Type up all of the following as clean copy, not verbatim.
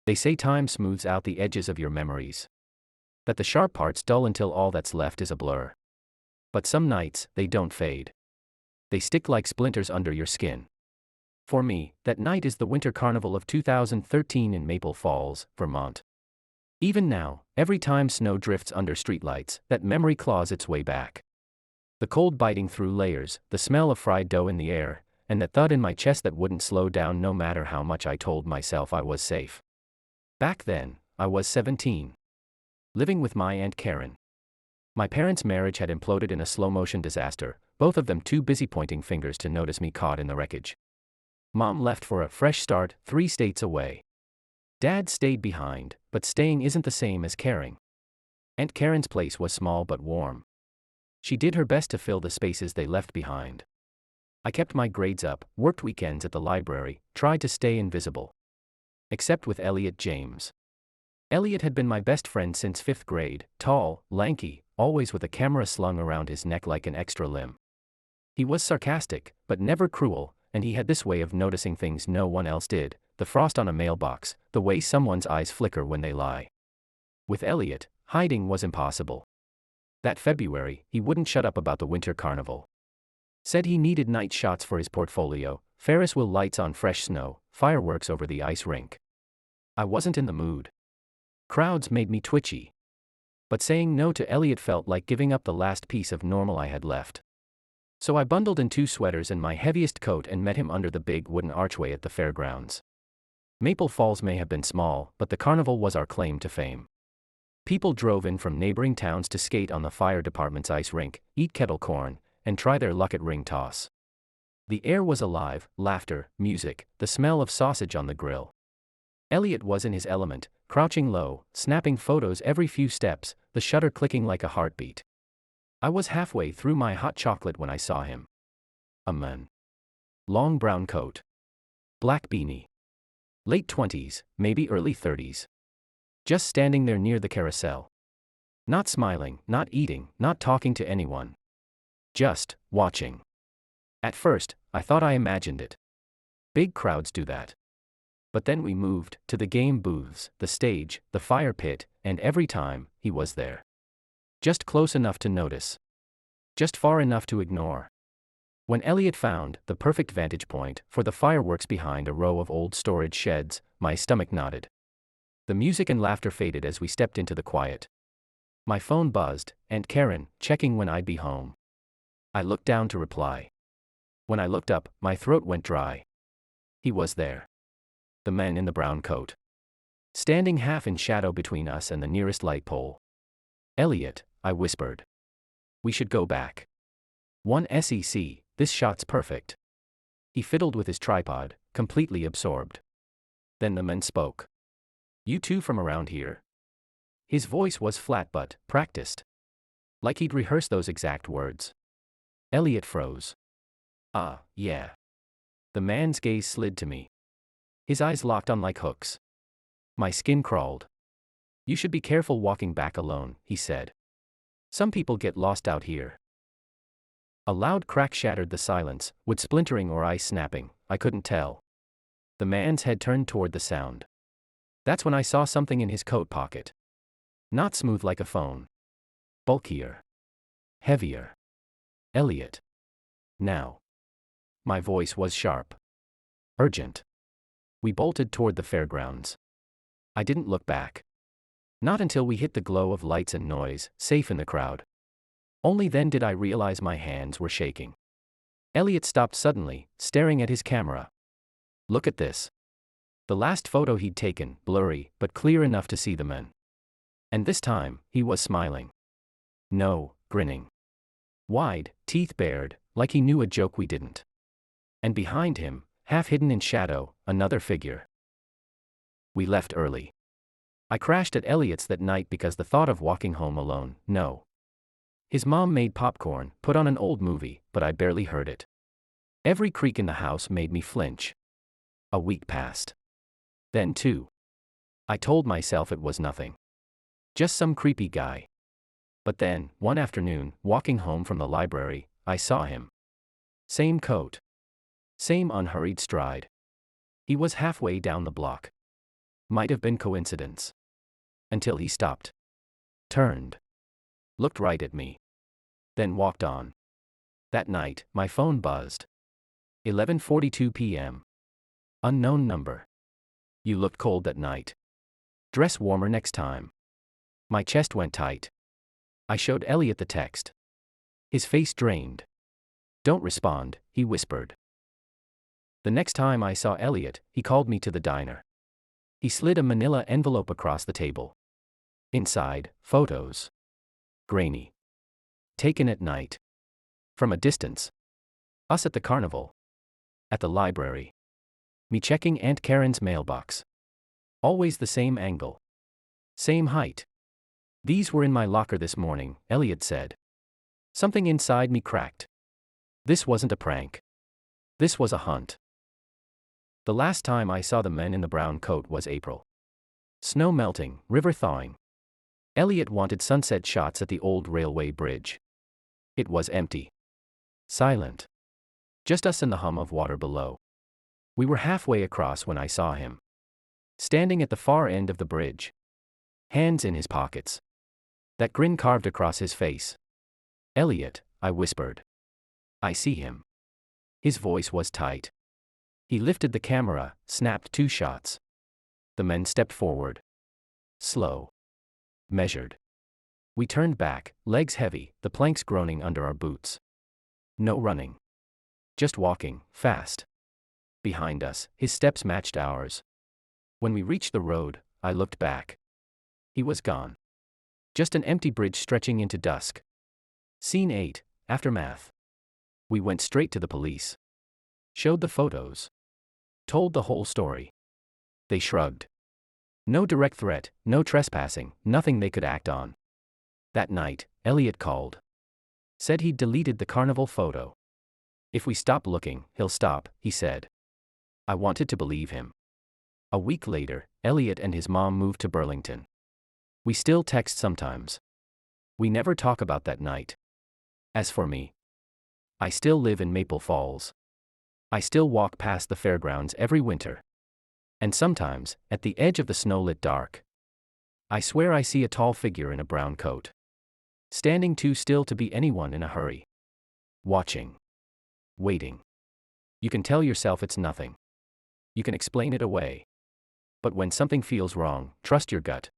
They say time smooths out the edges of your memories. That the sharp parts dull until all that's left is a blur. But some nights, they don't fade. They stick like splinters under your skin. For me, that night is the Winter Carnival of 2013 in Maple Falls, Vermont. Even now, every time snow drifts under streetlights, that memory claws its way back. The cold biting through layers, the smell of fried dough in the air, and that thud in my chest that wouldn't slow down no matter how much I told myself I was safe. Back then, I was 17. Living with my Aunt Karen. My parents' marriage had imploded in a slow-motion disaster, both of them too busy pointing fingers to notice me caught in the wreckage. Mom left for a fresh start, 3 states away. Dad stayed behind, but staying isn't the same as caring. Aunt Karen's place was small but warm. She did her best to fill the spaces they left behind. I kept my grades up, worked weekends at the library, tried to stay invisible. Except with Elliot James. Elliot had been my best friend since 5th grade, tall, lanky, always with a camera slung around his neck like an extra limb. He was sarcastic, but never cruel, and he had this way of noticing things no one else did, the frost on a mailbox, the way someone's eyes flicker when they lie. With Elliot, hiding was impossible. That February, he wouldn't shut up about the Winter Carnival. Said he needed night shots for his portfolio, Ferris wheel lights on fresh snow, fireworks over the ice rink. I wasn't in the mood. Crowds made me twitchy. But saying no to Elliot felt like giving up the last piece of normal I had left. So I bundled in 2 sweaters and my heaviest coat and met him under the big wooden archway at the fairgrounds. Maple Falls may have been small, but the carnival was our claim to fame. People drove in from neighboring towns to skate on the fire department's ice rink, eat kettle corn, and try their luck at ring toss. The air was alive, laughter, music, the smell of sausage on the grill. Elliot was in his element, crouching low, snapping photos every few steps, the shutter clicking like a heartbeat. I was halfway through my hot chocolate when I saw him. A man. Long brown coat. Black beanie. Late 20s, maybe early 30s. Just standing there near the carousel. Not smiling, not eating, not talking to anyone. Just watching. At first, I thought I imagined it. Big crowds do that. But then we moved to the game booths, the stage, the fire pit, and every time, he was there. Just close enough to notice. Just far enough to ignore. When Elliot found the perfect vantage point for the fireworks behind a row of old storage sheds, my stomach nodded. The music and laughter faded as we stepped into the quiet. My phone buzzed, Aunt Karen, checking when I'd be home. I looked down to reply. When I looked up, my throat went dry. He was there. The man in the brown coat. Standing half in shadow between us and the nearest light pole. Elliot, I whispered. We should go back. 1 sec, this shot's perfect. He fiddled with his tripod, completely absorbed. Then the man spoke. You two from around here? His voice was flat but practiced. Like he'd rehearsed those exact words. Elliot froze. Yeah. The man's gaze slid to me. His eyes locked on like hooks. My skin crawled. You should be careful walking back alone, he said. Some people get lost out here. A loud crack shattered the silence, wood splintering or ice snapping, I couldn't tell. The man's head turned toward the sound. That's when I saw something in his coat pocket. Not smooth like a phone. Bulkier. Heavier. Elliot. Now. My voice was sharp. Urgent. We bolted toward the fairgrounds. I didn't look back. Not until we hit the glow of lights and noise, safe in the crowd. Only then did I realize my hands were shaking. Elliot stopped suddenly, staring at his camera. Look at this. The last photo he'd taken, blurry, but clear enough to see the man. And this time, he was smiling. No, grinning. Wide, teeth bared, like he knew a joke we didn't. And behind him, half hidden in shadow, another figure. We left early. I crashed at Elliot's that night because the thought of walking home alone, no. His mom made popcorn, put on an old movie, but I barely heard it. Every creak in the house made me flinch. A week passed. Then 2. I told myself it was nothing. Just some creepy guy. But then, one afternoon, walking home from the library, I saw him. Same coat. Same unhurried stride. He was halfway down the block. Might have been coincidence. Until he stopped. Turned. Looked right at me. Then walked on. That night, my phone buzzed. 11:42 p.m. Unknown number. You looked cold that night. Dress warmer next time. My chest went tight. I showed Elliot the text. His face drained. Don't respond, he whispered. The next time I saw Elliot, he called me to the diner. He slid a manila envelope across the table. Inside, photos. Grainy. Taken at night. From a distance. Us at the carnival. At the library. Me checking Aunt Karen's mailbox. Always the same angle. Same height. These were in my locker this morning, Elliot said. Something inside me cracked. This wasn't a prank. This was a hunt. The last time I saw the men in the brown coat was April. Snow melting, river thawing. Elliot wanted sunset shots at the old railway bridge. It was empty. Silent. Just us and the hum of water below. We were halfway across when I saw him. Standing at the far end of the bridge. Hands in his pockets. That grin carved across his face. Elliot, I whispered. I see him. His voice was tight. He lifted the camera, snapped 2 shots. The men stepped forward. Slow. Measured. We turned back, legs heavy, the planks groaning under our boots. No running. Just walking, fast. Behind us, his steps matched ours. When we reached the road, I looked back. He was gone. Just an empty bridge stretching into dusk. Scene 8, Aftermath. We went straight to the police. Showed the photos. Told the whole story. They shrugged. No direct threat, no trespassing, nothing they could act on. That night, Elliot called. Said he'd deleted the carnival photo. If we stop looking, he'll stop, he said. I wanted to believe him. A week later, Elliot and his mom moved to Burlington. We still text sometimes. We never talk about that night. As for me, I still live in Maple Falls. I still walk past the fairgrounds every winter. And sometimes, at the edge of the snow-lit dark, I swear I see a tall figure in a brown coat. Standing too still to be anyone in a hurry. Watching. Waiting. You can tell yourself it's nothing. You can explain it away. But when something feels wrong, trust your gut.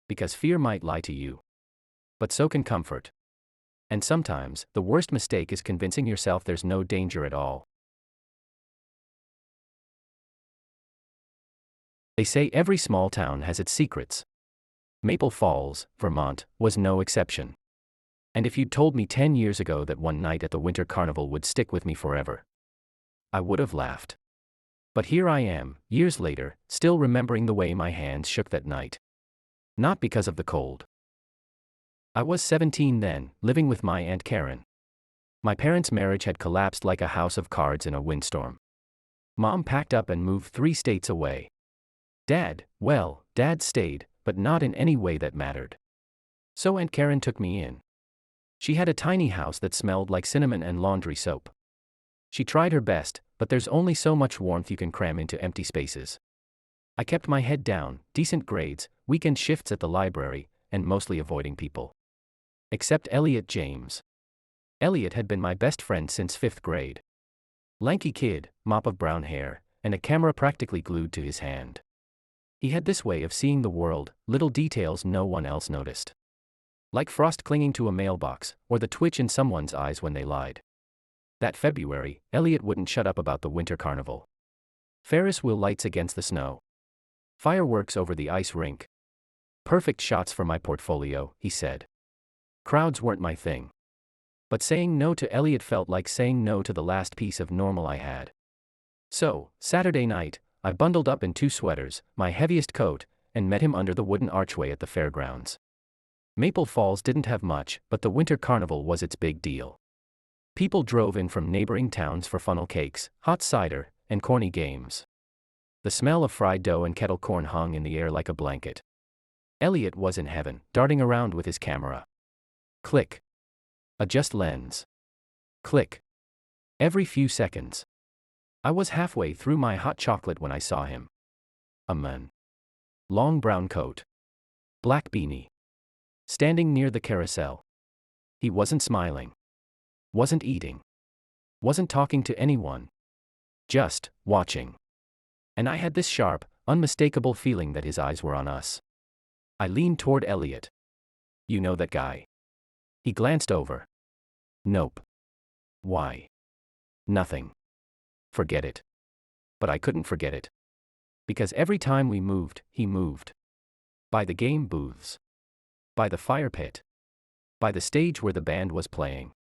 Because fear might lie to you. But so can comfort. And sometimes, the worst mistake is convincing yourself there's no danger at all. They say every small town has its secrets. Maple Falls, Vermont, was no exception. And if you'd told me 10 years ago that one night at the Winter Carnival would stick with me forever, I would have laughed. But here I am, years later, still remembering the way my hands shook that night. Not because of the cold. I was 17 then, living with my Aunt Karen. My parents' marriage had collapsed like a house of cards in a windstorm. Mom packed up and moved 3 states away. Dad stayed, but not in any way that mattered. So Aunt Karen took me in. She had a tiny house that smelled like cinnamon and laundry soap. She tried her best, but there's only so much warmth you can cram into empty spaces. I kept my head down, decent grades, weekend shifts at the library, and mostly avoiding people. Except Elliot James. Elliot had been my best friend since 5th grade. Lanky kid, mop of brown hair, and a camera practically glued to his hand. He had this way of seeing the world, little details no one else noticed. Like frost clinging to a mailbox, or the twitch in someone's eyes when they lied. That February, Elliot wouldn't shut up about the Winter Carnival. Ferris wheel lights against the snow. Fireworks over the ice rink. Perfect shots for my portfolio, he said. Crowds weren't my thing. But saying no to Elliot felt like saying no to the last piece of normal I had. So, Saturday night, I bundled up in 2 sweaters, my heaviest coat, and met him under the wooden archway at the fairgrounds. Maple Falls didn't have much, but the Winter Carnival was its big deal. People drove in from neighboring towns for funnel cakes, hot cider, and corny games. The smell of fried dough and kettle corn hung in the air like a blanket. Elliot was in heaven, darting around with his camera. Click. Adjust lens. Click. Every few seconds. I was halfway through my hot chocolate when I saw him. A man. Long brown coat. Black beanie. Standing near the carousel. He wasn't smiling. Wasn't eating. Wasn't talking to anyone. Just watching. And I had this sharp, unmistakable feeling that his eyes were on us. I leaned toward Elliot. You know that guy? He glanced over. Nope. Why? Nothing. Forget it. But I couldn't forget it. Because every time we moved, he moved. By the game booths. By the fire pit. By the stage where the band was playing.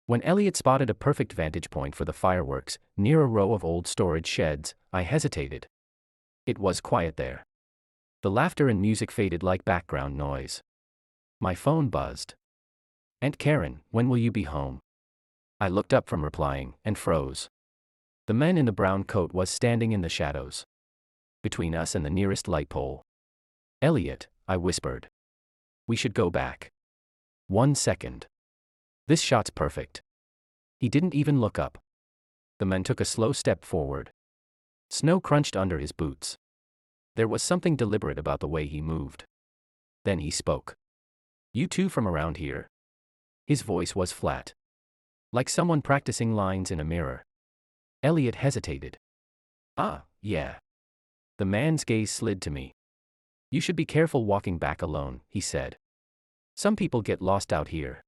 When Elliot spotted a perfect vantage point for the fireworks, near a row of old storage sheds, I hesitated. It was quiet there. The laughter and music faded like background noise. My phone buzzed. Aunt Karen, when will you be home? I looked up from replying, and froze. The man in the brown coat was standing in the shadows. Between us and the nearest light pole. Elliot, I whispered. We should go back. 1 second. This shot's perfect. He didn't even look up. The man took a slow step forward. Snow crunched under his boots. There was something deliberate about the way he moved. Then he spoke. You two from around here? His voice was flat. Like someone practicing lines in a mirror. Elliot hesitated. Yeah. The man's gaze slid to me. You should be careful walking back alone, he said. Some people get lost out here.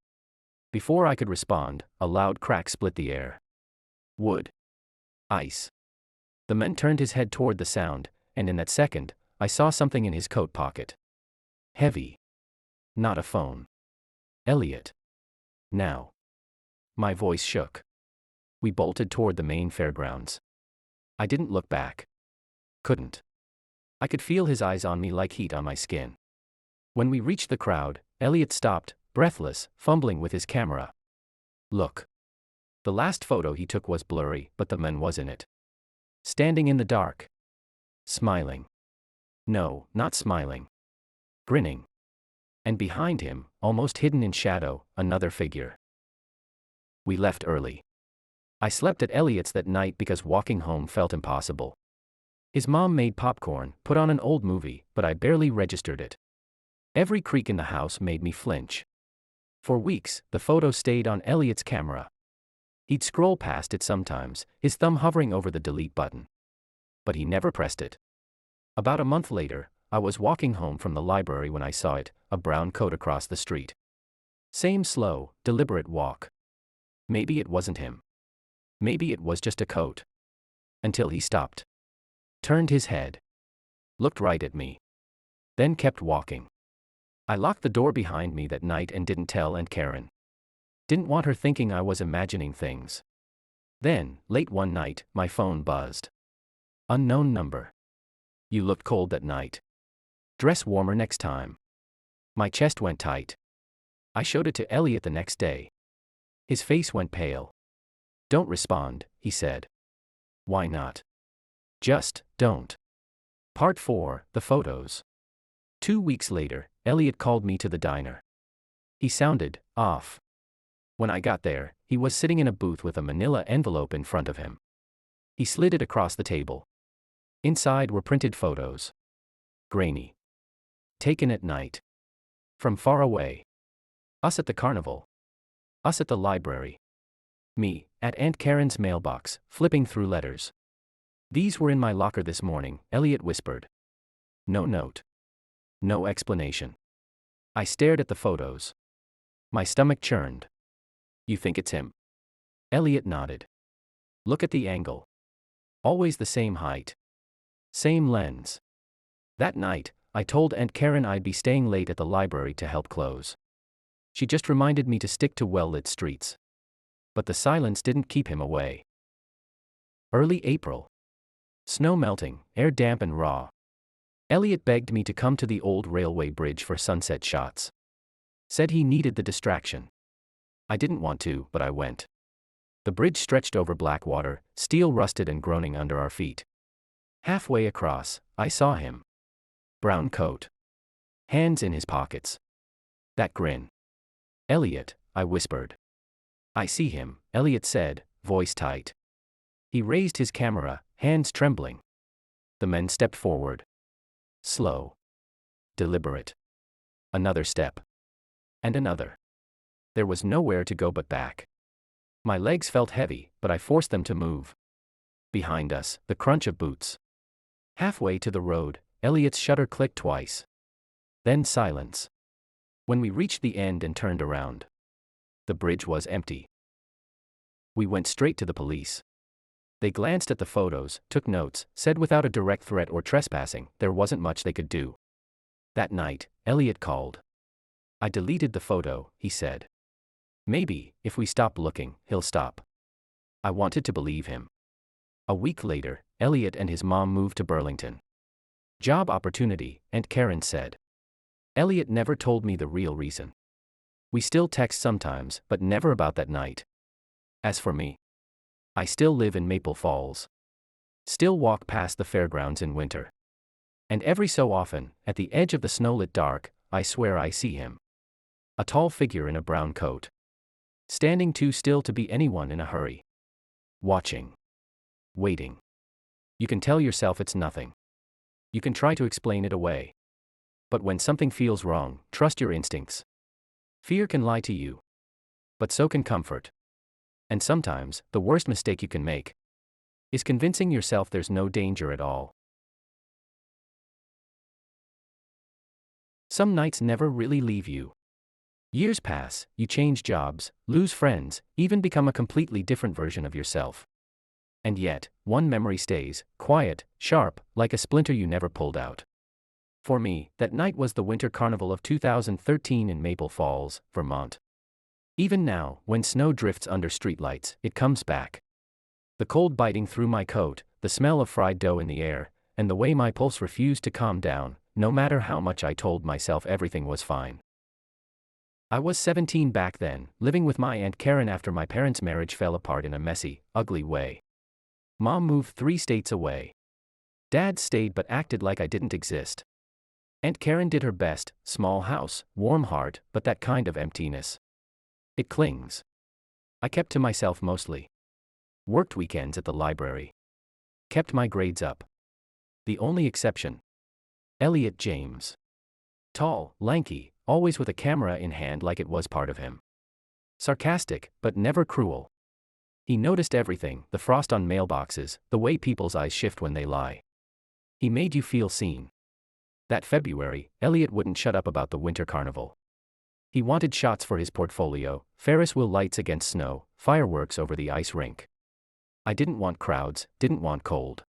Before I could respond, a loud crack split the air. Wood. Ice. The man turned his head toward the sound, and in that second, I saw something in his coat pocket. Heavy. Not a phone. Elliot. Now. My voice shook. We bolted toward the main fairgrounds. I didn't look back. Couldn't. I could feel his eyes on me like heat on my skin. When we reached the crowd, Elliot stopped, breathless, fumbling with his camera. Look. The last photo he took was blurry, but the man was in it. Standing in the dark. Smiling. No, not smiling. Grinning. And behind him, almost hidden in shadow, another figure. We left early. I slept at Elliot's that night because walking home felt impossible. His mom made popcorn, put on an old movie, but I barely registered it. Every creak in the house made me flinch. For weeks, the photo stayed on Elliot's camera. He'd scroll past it sometimes, his thumb hovering over the delete button. But he never pressed it. About a month later, I was walking home from the library when I saw it, a brown coat across the street. Same slow, deliberate walk. Maybe it wasn't him. Maybe it was just a coat. Until he stopped. Turned his head. Looked right at me. Then kept walking. I locked the door behind me that night and didn't tell Aunt Karen. Didn't want her thinking I was imagining things. Then, late one night, my phone buzzed. Unknown number. You looked cold that night. Dress warmer next time. My chest went tight. I showed it to Elliot the next day. His face went pale. Don't respond, he said. Why not? Just don't. Part 4, The Photos. 2 weeks later, Elliot called me to the diner. He sounded off. When I got there, he was sitting in a booth with a manila envelope in front of him. He slid it across the table. Inside were printed photos. Grainy. Taken at night. From far away. Us at the carnival. Us at the library. Me, at Aunt Karen's mailbox, flipping through letters. These were in my locker this morning, Elliot whispered. No note. No explanation. I stared at the photos. My stomach churned. You think it's him? Elliot nodded. Look at the angle. Always the same height. Same lens. That night, I told Aunt Karen I'd be staying late at the library to help close. She just reminded me to stick to well-lit streets. But the silence didn't keep him away. Early April. Snow melting, air damp and raw. Elliot begged me to come to the old railway bridge for sunset shots. Said he needed the distraction. I didn't want to, but I went. The bridge stretched over black water, steel rusted and groaning under our feet. Halfway across, I saw him. Brown coat. Hands in his pockets. That grin. Elliot, I whispered. I see him, Elliot said, voice tight. He raised his camera, hands trembling. The men stepped forward. slow, deliberate. Another step. And another. There was nowhere to go but back. My legs felt heavy, but I forced them to move. Behind us, the crunch of boots. Halfway to the road, Elliot's shutter clicked twice. Then silence. When we reached the end and turned around, the bridge was empty. We went straight to the police. They glanced at the photos, took notes, said without a direct threat or trespassing, there wasn't much they could do. That night, Elliot called. I deleted the photo, he said. Maybe, if we stop looking, he'll stop. I wanted to believe him. A week later, Elliot and his mom moved to Burlington. Job opportunity, Aunt Karen said. Elliot never told me the real reason. We still text sometimes, but never about that night. As for me, I still live in Maple Falls. Still walk past the fairgrounds in winter. And every so often, at the edge of the snowlit dark, I swear I see him. A tall figure in a brown coat. Standing too still to be anyone in a hurry. Watching. Waiting. You can tell yourself it's nothing. You can try to explain it away. But when something feels wrong, trust your instincts. Fear can lie to you. But so can comfort. And sometimes, the worst mistake you can make is convincing yourself there's no danger at all. Some nights never really leave you. Years pass, you change jobs, lose friends, even become a completely different version of yourself. And yet, one memory stays, quiet, sharp, like a splinter you never pulled out. For me, that night was the Winter Carnival of 2013 in Maple Falls, Vermont. Even now, when snow drifts under streetlights, it comes back. The cold biting through my coat, the smell of fried dough in the air, and the way my pulse refused to calm down, no matter how much I told myself everything was fine. I was 17 back then, living with my Aunt Karen after my parents' marriage fell apart in a messy, ugly way. Mom moved 3 states away. Dad stayed but acted like I didn't exist. Aunt Karen did her best, small house, warm heart, but that kind of emptiness. It clings. I kept to myself mostly. Worked weekends at the library. Kept my grades up. The only exception. Elliot James. Tall, lanky, always with a camera in hand like it was part of him. Sarcastic, but never cruel. He noticed everything, the frost on mailboxes, the way people's eyes shift when they lie. He made you feel seen. That February, Elliot wouldn't shut up about the Winter Carnival. He wanted shots for his portfolio, Ferris wheel lights against snow, fireworks over the ice rink. I didn't want crowds, didn't want cold.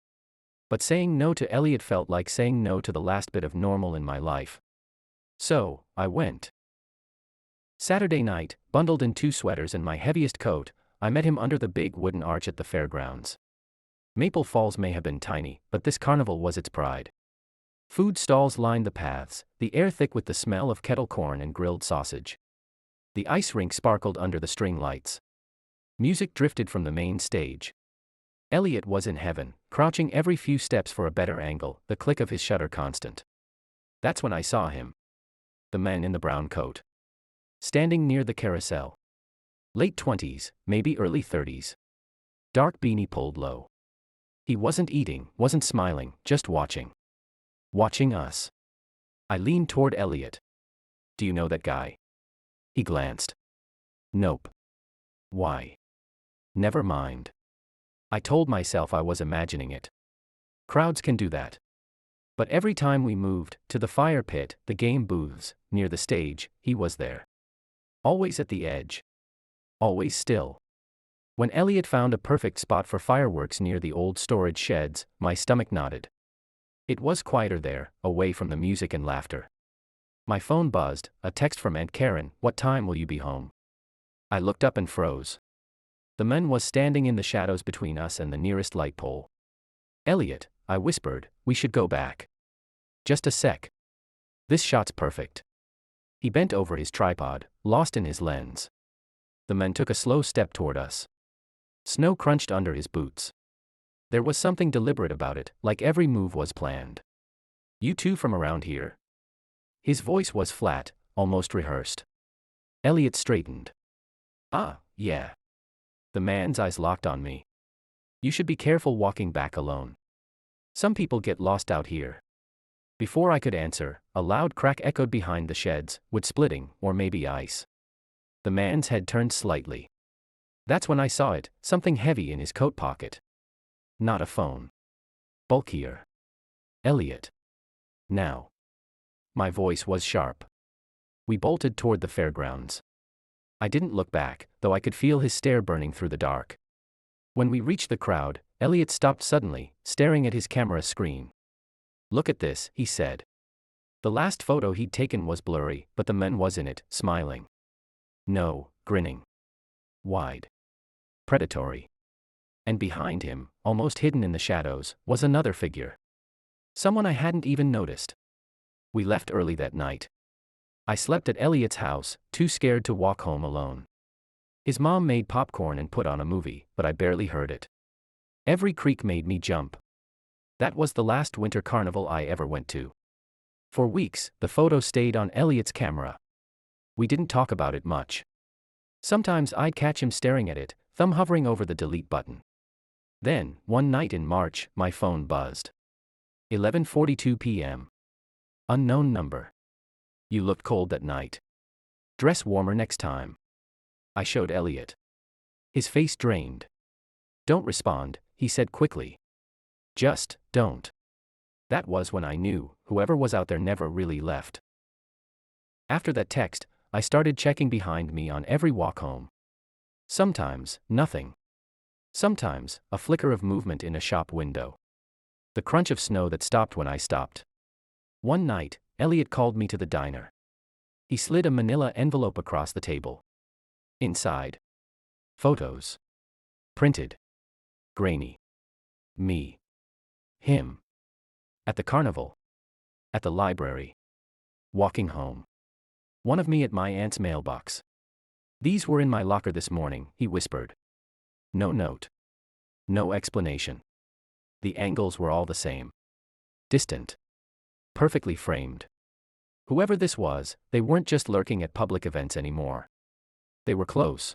But saying no to Elliot felt like saying no to the last bit of normal in my life. So, I went. Saturday night, bundled in 2 sweaters and my heaviest coat, I met him under the big wooden arch at the fairgrounds. Maple Falls may have been tiny, but this carnival was its pride. Food stalls lined the paths, the air thick with the smell of kettle corn and grilled sausage. The ice rink sparkled under the string lights. Music drifted from the main stage. Elliot was in heaven, crouching every few steps for a better angle, the click of his shutter constant. That's when I saw him. The man in the brown coat. Standing near the carousel. Late 20s, maybe early 30s. Dark beanie pulled low. He wasn't eating, wasn't smiling, just watching. Watching us. I leaned toward Elliot. Do you know that guy? He glanced. Nope. Why? Never mind. I told myself I was imagining it. Crowds can do that. But every time we moved, to the fire pit, the game booths, near the stage, he was there. Always at the edge. Always still. When Elliot found a perfect spot for fireworks near the old storage sheds, my stomach nodded. It was quieter there, away from the music and laughter. My phone buzzed, a text from Aunt Karen, "What time will you be home?" I looked up and froze. The man was standing in the shadows between us and the nearest light pole. "Elliot," I whispered, "we should go back. Just a sec. This shot's perfect." He bent over his tripod, lost in his lens. The man took a slow step toward us. Snow crunched under his boots. There was something deliberate about it, like every move was planned. "You two from around here?" His voice was flat, almost rehearsed. Elliot straightened. "Ah, yeah." The man's eyes locked on me. "You should be careful walking back alone. Some people get lost out here." Before I could answer, a loud crack echoed behind the sheds, wood splitting, or maybe ice. The man's head turned slightly. That's when I saw it, something heavy in his coat pocket. Not a phone. Bulkier. Elliot. Now. My voice was sharp. We bolted toward the fairgrounds. I didn't look back, though I could feel his stare burning through the dark. When we reached the crowd, Elliot stopped suddenly, staring at his camera screen. "Look at this," he said. The last photo he'd taken was blurry, but the man was in it, smiling. No, grinning. Wide. Predatory. And behind him, almost hidden in the shadows, was another figure. Someone I hadn't even noticed. We left early that night. I slept at Elliot's house, too scared to walk home alone. His mom made popcorn and put on a movie, but I barely heard it. Every creak made me jump. That was the last winter carnival I ever went to. For weeks, the photo stayed on Elliot's camera. We didn't talk about it much. Sometimes I'd catch him staring at it, thumb hovering over the delete button. Then, one night in March, my phone buzzed. 11:42 p.m. Unknown number. "You looked cold that night. Dress warmer next time." I showed Elliot. His face drained. "Don't respond," he said quickly. "Just, don't." That was when I knew, whoever was out there never really left. After that text, I started checking behind me on every walk home. Sometimes, nothing. Sometimes, a flicker of movement in a shop window. The crunch of snow that stopped when I stopped. One night, Elliot called me to the diner. He slid a manila envelope across the table. Inside. Photos. Printed. Grainy. Me. Him. At the carnival. At the library. Walking home. One of me at my aunt's mailbox. "These were in my locker this morning," he whispered. No note. No explanation. The angles were all the same. Distant. Perfectly framed. Whoever this was, they weren't just lurking at public events anymore. They were close.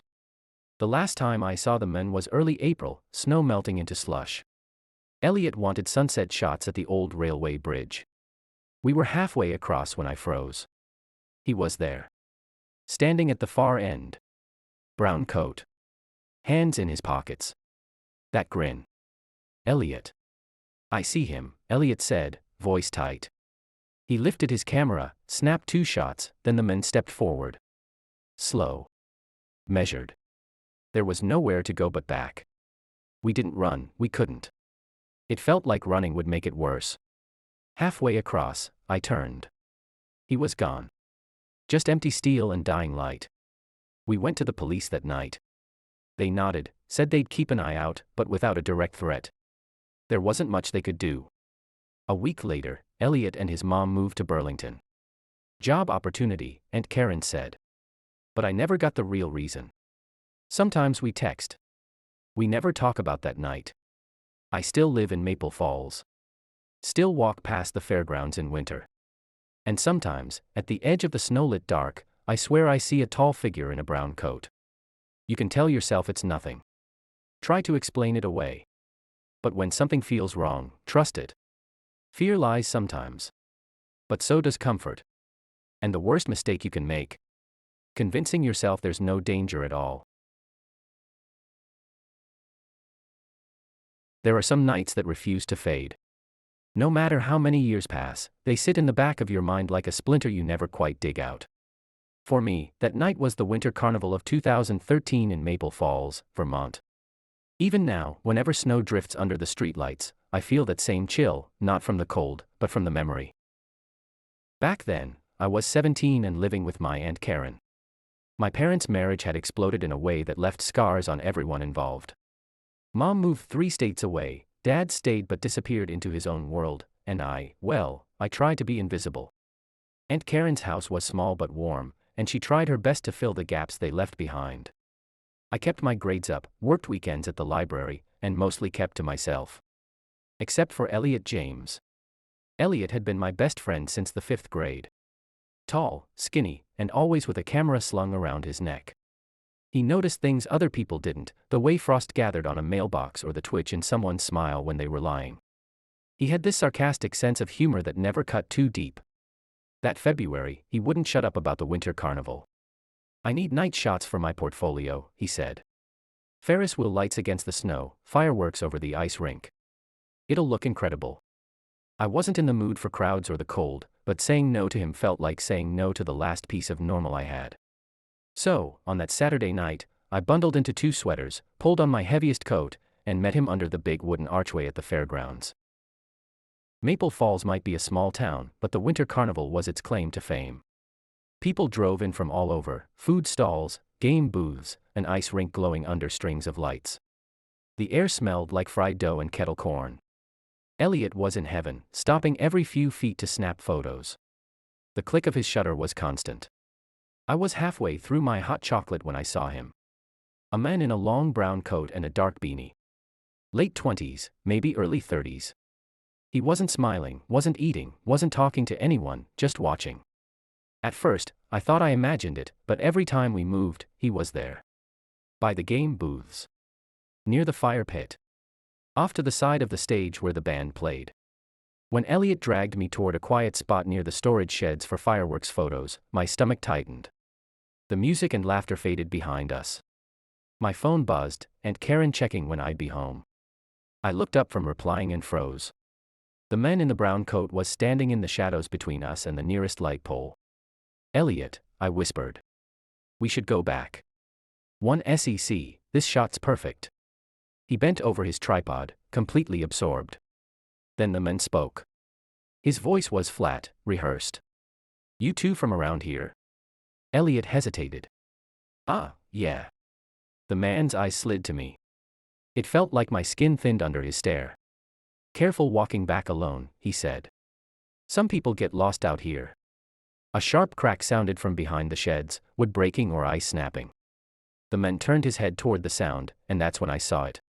The last time I saw the men was early April, snow melting into slush. Elliot wanted sunset shots at the old railway bridge. We were halfway across when I froze. He was there. Standing at the far end. Brown coat. Hands in his pockets. That grin. "Elliot." "I see him," Elliot said, voice tight. He lifted his camera, snapped 2 shots, then the men stepped forward. Slow. Measured. There was nowhere to go but back. We didn't run, we couldn't. It felt like running would make it worse. Halfway across, I turned. He was gone. Just empty steel and dying light. We went to the police that night. They nodded, said they'd keep an eye out, but without a direct threat. There wasn't much they could do. A week later, Elliot and his mom moved to Burlington. Job opportunity, Aunt Karen said. But I never got the real reason. Sometimes we text. We never talk about that night. I still live in Maple Falls. Still walk past the fairgrounds in winter. And sometimes, at the edge of the snowlit dark, I swear I see a tall figure in a brown coat. You can tell yourself it's nothing. Try to explain it away. But when something feels wrong, trust it. Fear lies sometimes. But so does comfort. And the worst mistake you can make. Convincing yourself there's no danger at all. There are some nights that refuse to fade. No matter how many years pass, they sit in the back of your mind like a splinter you never quite dig out. For me, that night was the Winter Carnival of 2013 in Maple Falls, Vermont. Even now, whenever snow drifts under the streetlights, I feel that same chill, not from the cold, but from the memory. Back then, I was 17 and living with my Aunt Karen. My parents' marriage had exploded in a way that left scars on everyone involved. Mom moved 3 states away, Dad stayed but disappeared into his own world, and I tried to be invisible. Aunt Karen's house was small but warm, and she tried her best to fill the gaps they left behind. I kept my grades up, worked weekends at the library, and mostly kept to myself. Except for Elliot James. Elliot had been my best friend since the 5th grade. Tall, skinny, and always with a camera slung around his neck. He noticed things other people didn't, the way frost gathered on a mailbox or the twitch in someone's smile when they were lying. He had this sarcastic sense of humor that never cut too deep. That February, he wouldn't shut up about the winter carnival. "I need night shots for my portfolio," he said. "Ferris wheel lights against the snow, fireworks over the ice rink. It'll look incredible." I wasn't in the mood for crowds or the cold, but saying no to him felt like saying no to the last piece of normal I had. So, on that Saturday night, I bundled into 2 sweaters, pulled on my heaviest coat, and met him under the big wooden archway at the fairgrounds. Maple Falls might be a small town, but the winter carnival was its claim to fame. People drove in from all over, food stalls, game booths, an ice rink glowing under strings of lights. The air smelled like fried dough and kettle corn. Elliot was in heaven, stopping every few feet to snap photos. The click of his shutter was constant. I was halfway through my hot chocolate when I saw him. A man in a long brown coat and a dark beanie. Late 20s, maybe early 30s. He wasn't smiling, wasn't eating, wasn't talking to anyone, just watching. At first, I thought I imagined it, but every time we moved, he was there. By the game booths. Near the fire pit. Off to the side of the stage where the band played. When Elliot dragged me toward a quiet spot near the storage sheds for fireworks photos, my stomach tightened. The music and laughter faded behind us. My phone buzzed, and Karen checking when I'd be home. I looked up from replying and froze. The man in the brown coat was standing in the shadows between us and the nearest light pole. "Elliot," I whispered. "We should go back. 1 sec, this shot's perfect." He bent over his tripod, completely absorbed. Then the man spoke. His voice was flat, rehearsed. "You two from around here?" Elliot hesitated. "Ah, yeah." The man's eyes slid to me. It felt like my skin thinned under his stare. "Careful walking back alone," he said. "Some people get lost out here." A sharp crack sounded from behind the sheds, wood breaking or ice snapping. The man turned his head toward the sound, and that's when I saw it.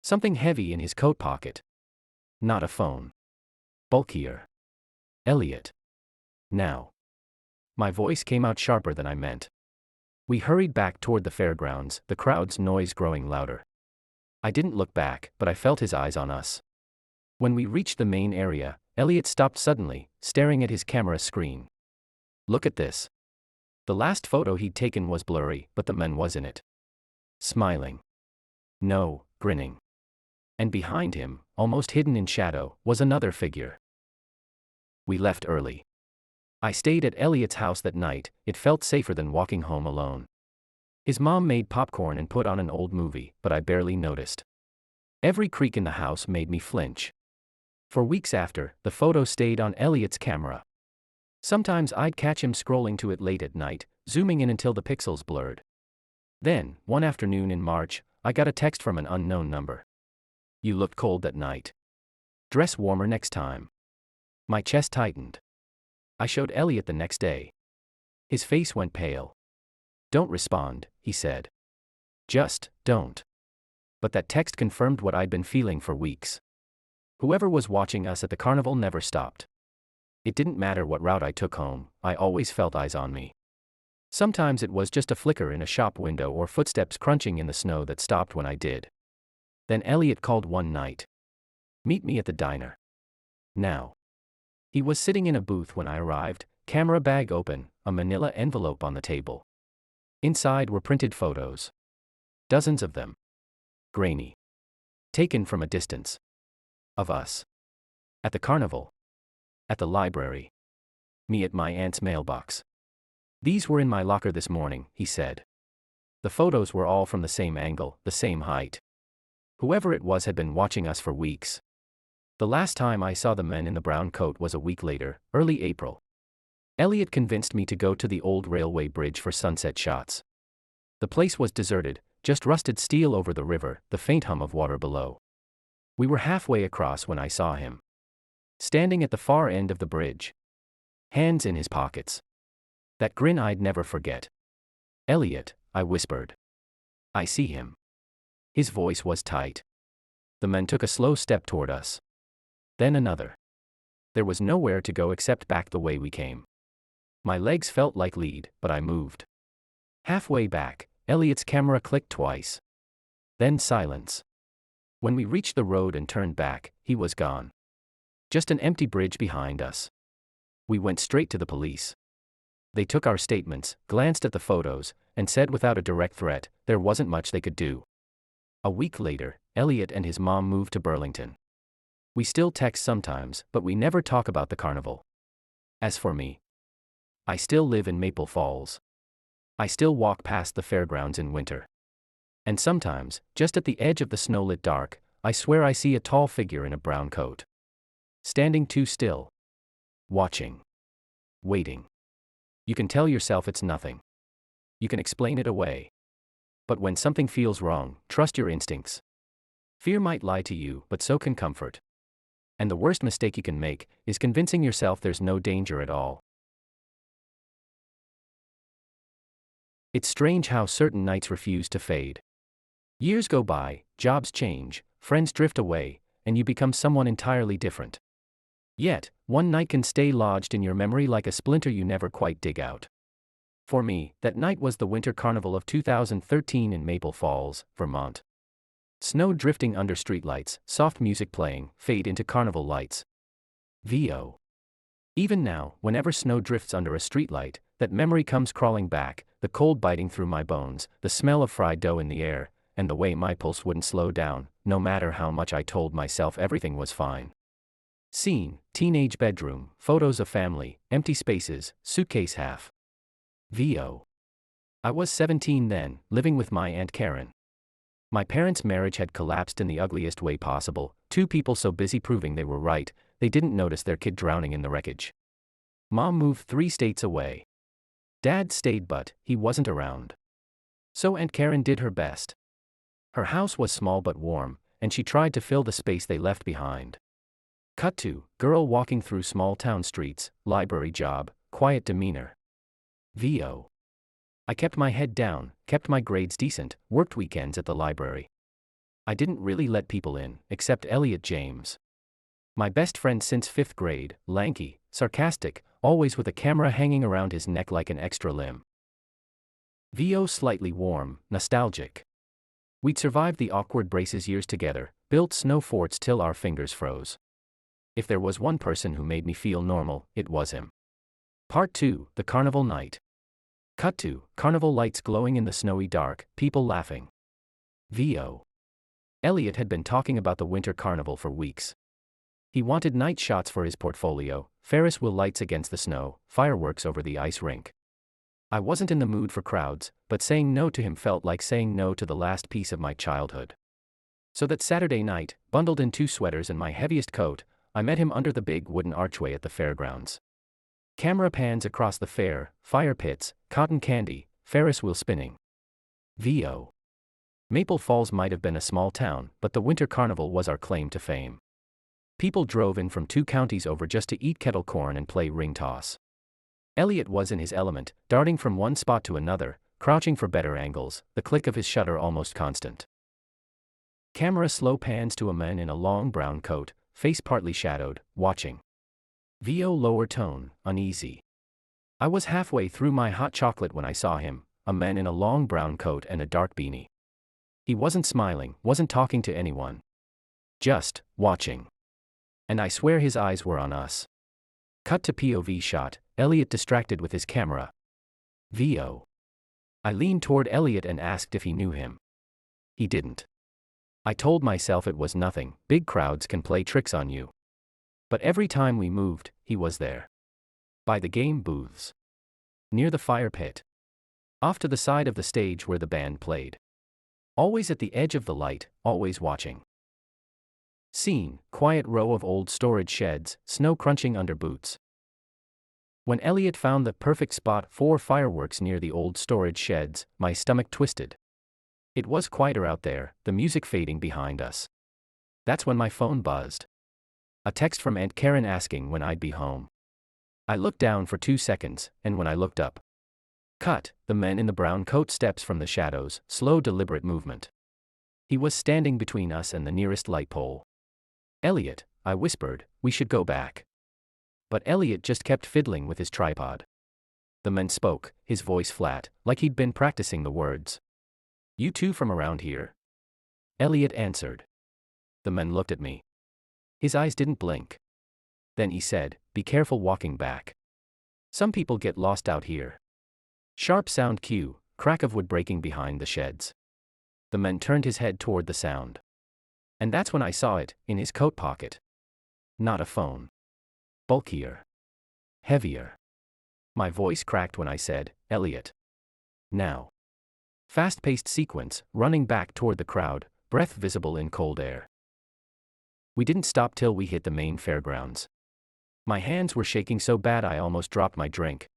Something heavy in his coat pocket. Not a phone. Bulkier. "Elliot. Now." My voice came out sharper than I meant. We hurried back toward the fairgrounds, the crowd's noise growing louder. I didn't look back, but I felt his eyes on us. When we reached the main area, Elliot stopped suddenly, staring at his camera screen. "Look at this." The last photo he'd taken was blurry, but the man was in it. Smiling. No, grinning. And behind him, almost hidden in shadow, was another figure. We left early. I stayed at Elliot's house that night. It felt safer than walking home alone. His mom made popcorn and put on an old movie, but I barely noticed. Every creak in the house made me flinch. For weeks after, the photo stayed on Elliot's camera. Sometimes I'd catch him scrolling to it late at night, zooming in until the pixels blurred. Then, one afternoon in March, I got a text from an unknown number. "You looked cold that night. Dress warmer next time." My chest tightened. I showed Elliot the next day. His face went pale. "Don't respond," he said. "Just, don't." But that text confirmed what I'd been feeling for weeks. Whoever was watching us at the carnival never stopped. It didn't matter what route I took home, I always felt eyes on me. Sometimes it was just a flicker in a shop window or footsteps crunching in the snow that stopped when I did. Then Elliot called one night. "Meet me at the diner. Now." He was sitting in a booth when I arrived, camera bag open, a manila envelope on the table. Inside were printed photos. Dozens of them. Grainy. Taken from a distance. Of us. At the carnival. At the library. Me at my aunt's mailbox. "These were in my locker this morning," he said. The photos were all from the same angle, the same height. Whoever it was had been watching us for weeks. The last time I saw the man in the brown coat was a week later, early April. Elliot convinced me to go to the old railway bridge for sunset shots. The place was deserted, just rusted steel over the river, the faint hum of water below. We were halfway across when I saw him. Standing at the far end of the bridge. Hands in his pockets. That grin I'd never forget. "Elliot," I whispered. "I see him." His voice was tight. The man took a slow step toward us. Then another. There was nowhere to go except back the way we came. My legs felt like lead, but I moved. Halfway back, Elliot's camera clicked twice. Then silence. When we reached the road and turned back, he was gone. Just an empty bridge behind us. We went straight to the police. They took our statements, glanced at the photos, and said without a direct threat, there wasn't much they could do. A week later, Elliot and his mom moved to Burlington. We still text sometimes, but we never talk about the carnival. As for me, I still live in Maple Falls. I still walk past the fairgrounds in winter. And sometimes, just at the edge of the snow-lit dark, I swear I see a tall figure in a brown coat. Standing too still. Watching. Waiting. You can tell yourself it's nothing. You can explain it away. But when something feels wrong, trust your instincts. Fear might lie to you, but so can comfort. And the worst mistake you can make is convincing yourself there's no danger at all. It's strange how certain nights refuse to fade. Years go by, jobs change, friends drift away, and you become someone entirely different. Yet, one night can stay lodged in your memory like a splinter you never quite dig out. For me, that night was the Winter Carnival of 2013 in Maple Falls, Vermont. Snow drifting under streetlights, soft music playing, fade into carnival lights. VO. Even now, whenever snow drifts under a streetlight, that memory comes crawling back, the cold biting through my bones, the smell of fried dough in the air, and the way my pulse wouldn't slow down, no matter how much I told myself everything was fine. Scene, teenage bedroom, photos of family, empty spaces, suitcase half. VO. I was 17 then, living with my Aunt Karen. My parents' marriage had collapsed in the ugliest way possible, two people so busy proving they were right, they didn't notice their kid drowning in the wreckage. Mom moved 3 states away. Dad stayed but he wasn't around. So Aunt Karen did her best. Her house was small but warm, and she tried to fill the space they left behind. Cut to, girl walking through small town streets, library job, quiet demeanor. VO. I kept my head down, kept my grades decent, worked weekends at the library. I didn't really let people in, except Elliot James. My best friend since 5th grade, lanky, sarcastic, always with a camera hanging around his neck like an extra limb. VO slightly warm, nostalgic. We'd survived the awkward braces years together, built snow forts till our fingers froze. If there was one person who made me feel normal, it was him. Part 2, the carnival night. Cut to, carnival lights glowing in the snowy dark, people laughing. VO. Elliot had been talking about the winter carnival for weeks. He wanted night shots for his portfolio, Ferris wheel lights against the snow, fireworks over the ice rink. I wasn't in the mood for crowds, but saying no to him felt like saying no to the last piece of my childhood. So that Saturday night, bundled in 2 sweaters and my heaviest coat, I met him under the big wooden archway at the fairgrounds. Camera pans across the fair, fire pits, cotton candy, Ferris wheel spinning. VO. Maple Falls might have been a small town, but the Winter Carnival was our claim to fame. People drove in from 2 counties over just to eat kettle corn and play ring toss. Elliot was in his element, darting from one spot to another, crouching for better angles, the click of his shutter almost constant. Camera slow pans to a man in a long brown coat, face partly shadowed, watching. VO lower tone, uneasy. I was halfway through my hot chocolate when I saw him, a man in a long brown coat and a dark beanie. He wasn't smiling, wasn't talking to anyone. Just watching. And I swear his eyes were on us. Cut to POV shot, Elliot distracted with his camera. VO. I leaned toward Elliot and asked if he knew him. He didn't. I told myself it was nothing, big crowds can play tricks on you. But every time we moved, he was there. By the game booths. Near the fire pit. Off to the side of the stage where the band played. Always at the edge of the light, always watching. Scene, quiet row of old storage sheds, snow crunching under boots. When Elliot found the perfect spot for fireworks near the old storage sheds, my stomach twisted. It was quieter out there, the music fading behind us. That's when my phone buzzed. A text from Aunt Karen asking when I'd be home. I looked down for 2 seconds, and when I looked up. Cut, the man in the brown coat steps from the shadows, slow deliberate movement. He was standing between us and the nearest light pole. Elliot, I whispered, we should go back. But Elliot just kept fiddling with his tripod. The man spoke, his voice flat, like he'd been practicing the words. You two from around here? Elliot answered. The man looked at me. His eyes didn't blink. Then he said, "Be careful walking back. Some people get lost out here." Sharp sound cue, crack of wood breaking behind the sheds. The man turned his head toward the sound. And that's when I saw it, in his coat pocket. Not a phone. Bulkier. Heavier. My voice cracked when I said, "Elliot. Now." Fast-paced sequence, running back toward the crowd, breath visible in cold air. We didn't stop till we hit the main fairgrounds. My hands were shaking so bad I almost dropped my drink.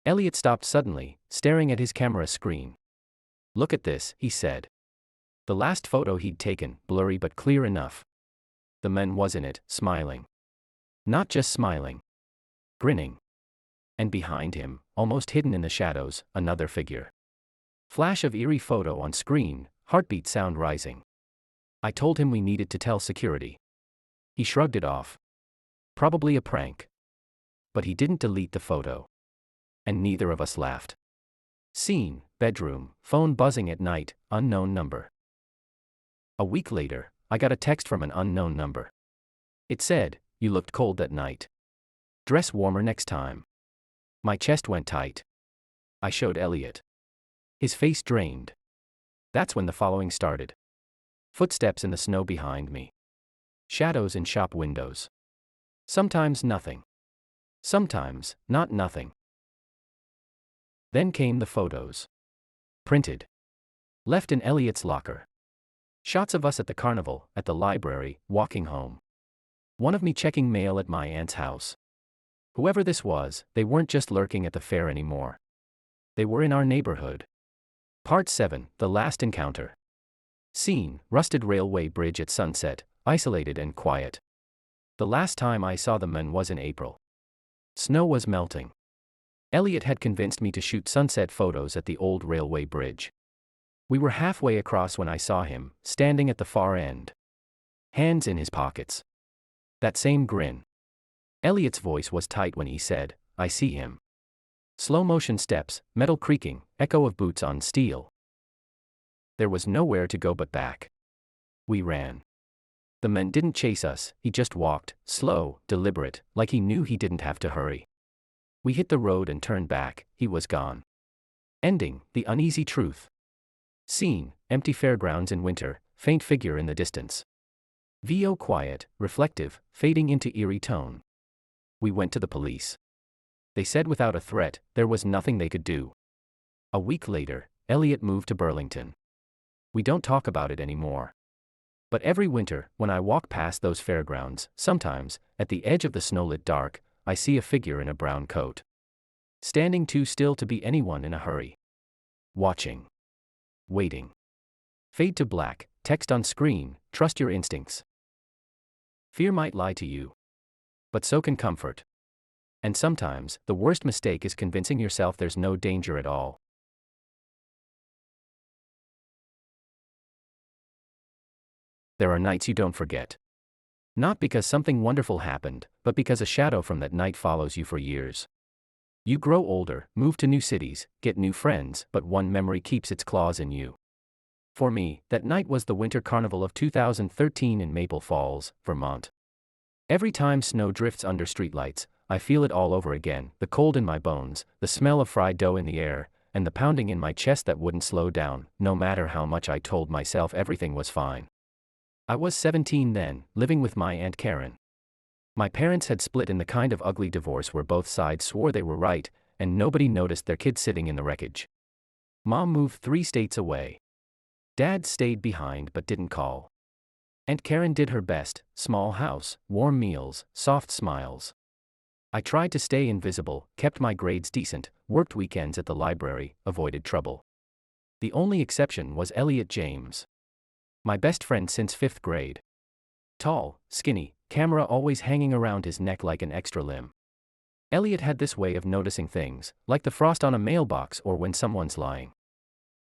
Elliot stopped suddenly, staring at his camera screen. "Look at this," he said. The last photo he'd taken, blurry but clear enough. The man was in it, smiling. Not just smiling. Grinning. And behind him, almost hidden in the shadows, another figure. Flash of eerie photo on screen, heartbeat sound rising. I told him we needed to tell security. He shrugged it off. Probably a prank. But he didn't delete the photo. And neither of us laughed. Scene, bedroom, phone buzzing at night, unknown number. A week later, I got a text from an unknown number. It said, "You looked cold that night. Dress warmer next time." My chest went tight. I showed Elliot. His face drained. That's when the following started. Footsteps in the snow behind me. Shadows in shop windows. Sometimes nothing. Sometimes, not nothing. Then came the photos. Printed. Left in Elliot's locker. Shots of us at the carnival, at the library, walking home. One of me checking mail at my aunt's house. Whoever this was, they weren't just lurking at the fair anymore. They were in our neighborhood. Part 7, The Last Encounter. Scene, rusted railway bridge at sunset, isolated and quiet. The last time I saw the man was in April. Snow was melting. Elliot had convinced me to shoot sunset photos at the old railway bridge. We were halfway across when I saw him, standing at the far end. Hands in his pockets. That same grin. Elliot's voice was tight when he said, "I see him." Slow motion steps, metal creaking, echo of boots on steel. There was nowhere to go but back. We ran. The man didn't chase us, he just walked, slow, deliberate, like he knew he didn't have to hurry. We hit the road and turned back, he was gone. Ending, the uneasy truth. Scene, empty fairgrounds in winter, faint figure in the distance. VO quiet, reflective, fading into eerie tone. We went to the police. They said without a threat, there was nothing they could do. A week later, Elliot moved to Burlington. We don't talk about it anymore. But every winter, when I walk past those fairgrounds, sometimes, at the edge of the snowlit dark, I see a figure in a brown coat. Standing too still to be anyone in a hurry. Watching. Waiting. Fade to black, text on screen, trust your instincts. Fear might lie to you. But so can comfort. And sometimes, the worst mistake is convincing yourself there's no danger at all. There are nights you don't forget. Not because something wonderful happened, but because a shadow from that night follows you for years. You grow older, move to new cities, get new friends, but one memory keeps its claws in you. For me, that night was the winter carnival of 2013 in Maple Falls, Vermont. Every time snow drifts under streetlights, I feel it all over again, the cold in my bones, the smell of fried dough in the air, and the pounding in my chest that wouldn't slow down, no matter how much I told myself everything was fine. I was 17 then, living with my Aunt Karen. My parents had split in the kind of ugly divorce where both sides swore they were right, and nobody noticed their kid sitting in the wreckage. Mom moved 3 states away. Dad stayed behind but didn't call. Aunt Karen did her best, small house, warm meals, soft smiles. I tried to stay invisible, kept my grades decent, worked weekends at the library, avoided trouble. The only exception was Elliot James. My best friend since 5th grade. Tall, skinny, camera always hanging around his neck like an extra limb. Elliot had this way of noticing things, like the frost on a mailbox or when someone's lying.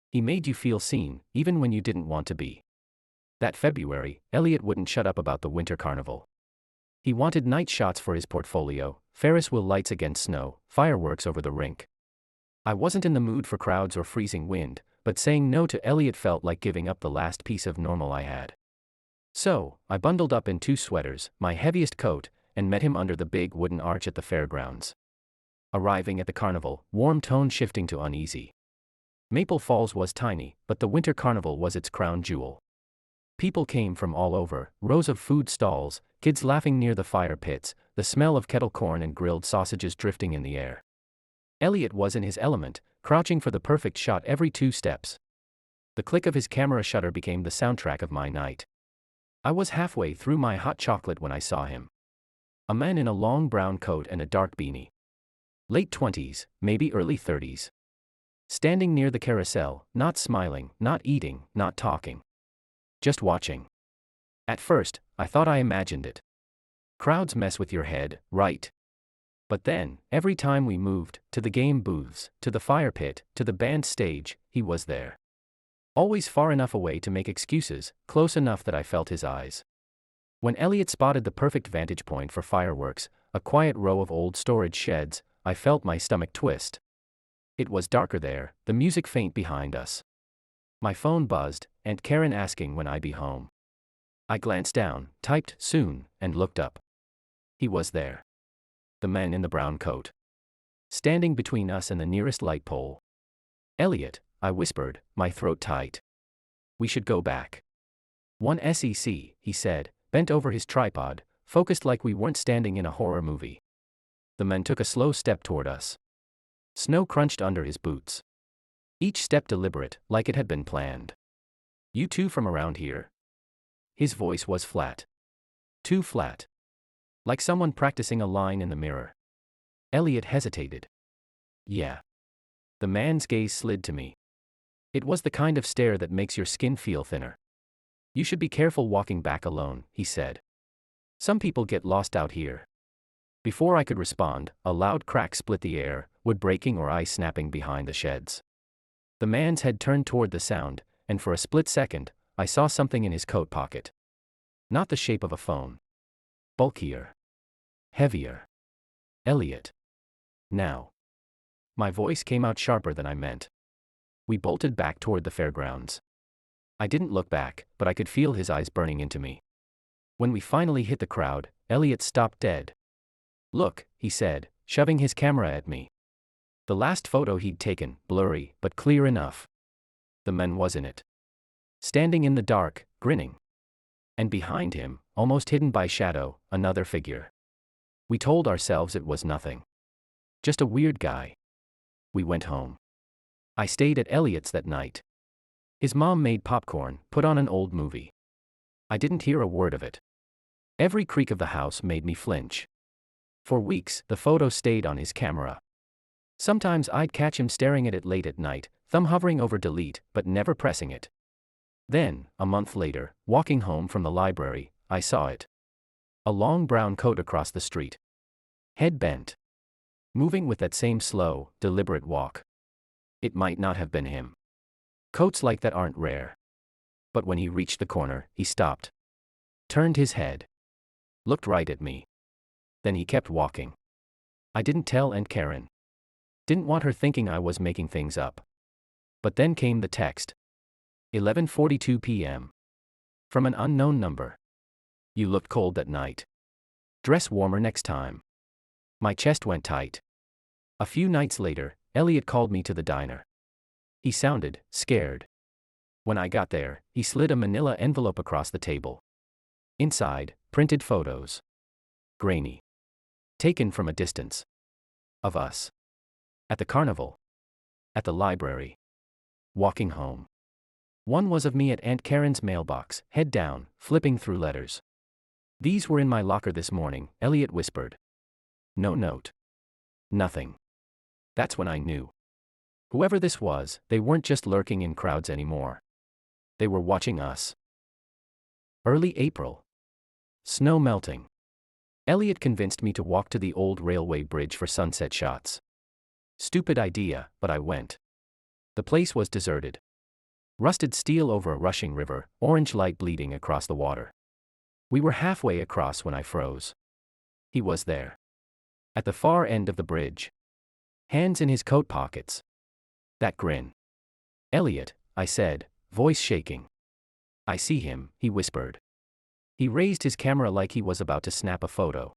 He made you feel seen, even when you didn't want to be. That February, Elliot wouldn't shut up about the winter carnival. He wanted night shots for his portfolio, Ferris wheel lights against snow, fireworks over the rink. I wasn't in the mood for crowds or freezing wind, but saying no to Elliot felt like giving up the last piece of normal I had. So, I bundled up in 2 sweaters, my heaviest coat, and met him under the big wooden arch at the fairgrounds. Arriving at the carnival, warm tone shifting to uneasy. Maple Falls was tiny, but the winter carnival was its crown jewel. People came from all over, rows of food stalls, kids laughing near the fire pits, the smell of kettle corn and grilled sausages drifting in the air. Elliot was in his element, crouching for the perfect shot every 2 steps. The click of his camera shutter became the soundtrack of my night. I was halfway through my hot chocolate when I saw him. A man in a long brown coat and a dark beanie. Late 20s, maybe early 30s. Standing near the carousel, not smiling, not eating, not talking. Just watching. At first, I thought I imagined it. Crowds mess with your head, right? But then, every time we moved, to the game booths, to the fire pit, to the band stage, he was there. Always far enough away to make excuses, close enough that I felt his eyes. When Elliot spotted the perfect vantage point for fireworks, a quiet row of old storage sheds, I felt my stomach twist. It was darker there, the music faint behind us. My phone buzzed, Aunt Karen asking when I'd be home. I glanced down, typed soon, and looked up. He was there. The man in the brown coat. Standing between us and the nearest light pole. Elliot, I whispered, my throat tight. We should go back. 1 sec, he said, bent over his tripod, focused like we weren't standing in a horror movie. The man took a slow step toward us. Snow crunched under his boots. Each step deliberate, like it had been planned. You two from around here? His voice was flat. Too flat. Like someone practicing a line in the mirror. Elliot hesitated. Yeah. The man's gaze slid to me. It was the kind of stare that makes your skin feel thinner. You should be careful walking back alone, he said. Some people get lost out here. Before I could respond, a loud crack split the air, wood breaking or ice snapping behind the sheds. The man's head turned toward the sound, and for a split second, I saw something in his coat pocket. Not the shape of a phone. Bulkier. Heavier. Elliot. Now. My voice came out sharper than I meant. We bolted back toward the fairgrounds. I didn't look back, but I could feel his eyes burning into me. When we finally hit the crowd, Elliot stopped dead. Look, he said, shoving his camera at me. The last photo he'd taken, blurry, but clear enough. The man was in it. Standing in the dark, grinning. And behind him, almost hidden by shadow, another figure. We told ourselves it was nothing. Just a weird guy. We went home. I stayed at Elliot's that night. His mom made popcorn, put on an old movie. I didn't hear a word of it. Every creak of the house made me flinch. For weeks, the photo stayed on his camera. Sometimes I'd catch him staring at it late at night, thumb hovering over delete, but never pressing it. Then, a month later, walking home from the library, I saw it. A long brown coat across the street. Head bent. Moving with that same slow, deliberate walk. It might not have been him. Coats like that aren't rare. But when he reached the corner, he stopped. Turned his head. Looked right at me. Then he kept walking. I didn't tell Aunt Karen. Didn't want her thinking I was making things up. But then came the text. 11:42 p.m. From an unknown number. You looked cold that night. Dress warmer next time. My chest went tight. A few nights later, Elliot called me to the diner. He sounded scared. When I got there, he slid a manila envelope across the table. Inside, printed photos. Grainy. Taken from a distance. Of us. At the carnival. At the library. Walking home. One was of me at Aunt Karen's mailbox, head down, flipping through letters. These were in my locker this morning, Elliot whispered. No note. Nothing. That's when I knew. Whoever this was, they weren't just lurking in crowds anymore. They were watching us. Early April. Snow melting. Elliot convinced me to walk to the old railway bridge for sunset shots. Stupid idea, but I went. The place was deserted. Rusted steel over a rushing river, orange light bleeding across the water. We were halfway across when I froze. He was there. At the far end of the bridge. Hands in his coat pockets. That grin. Elliot, I said, voice shaking. I see him, he whispered. He raised his camera like he was about to snap a photo.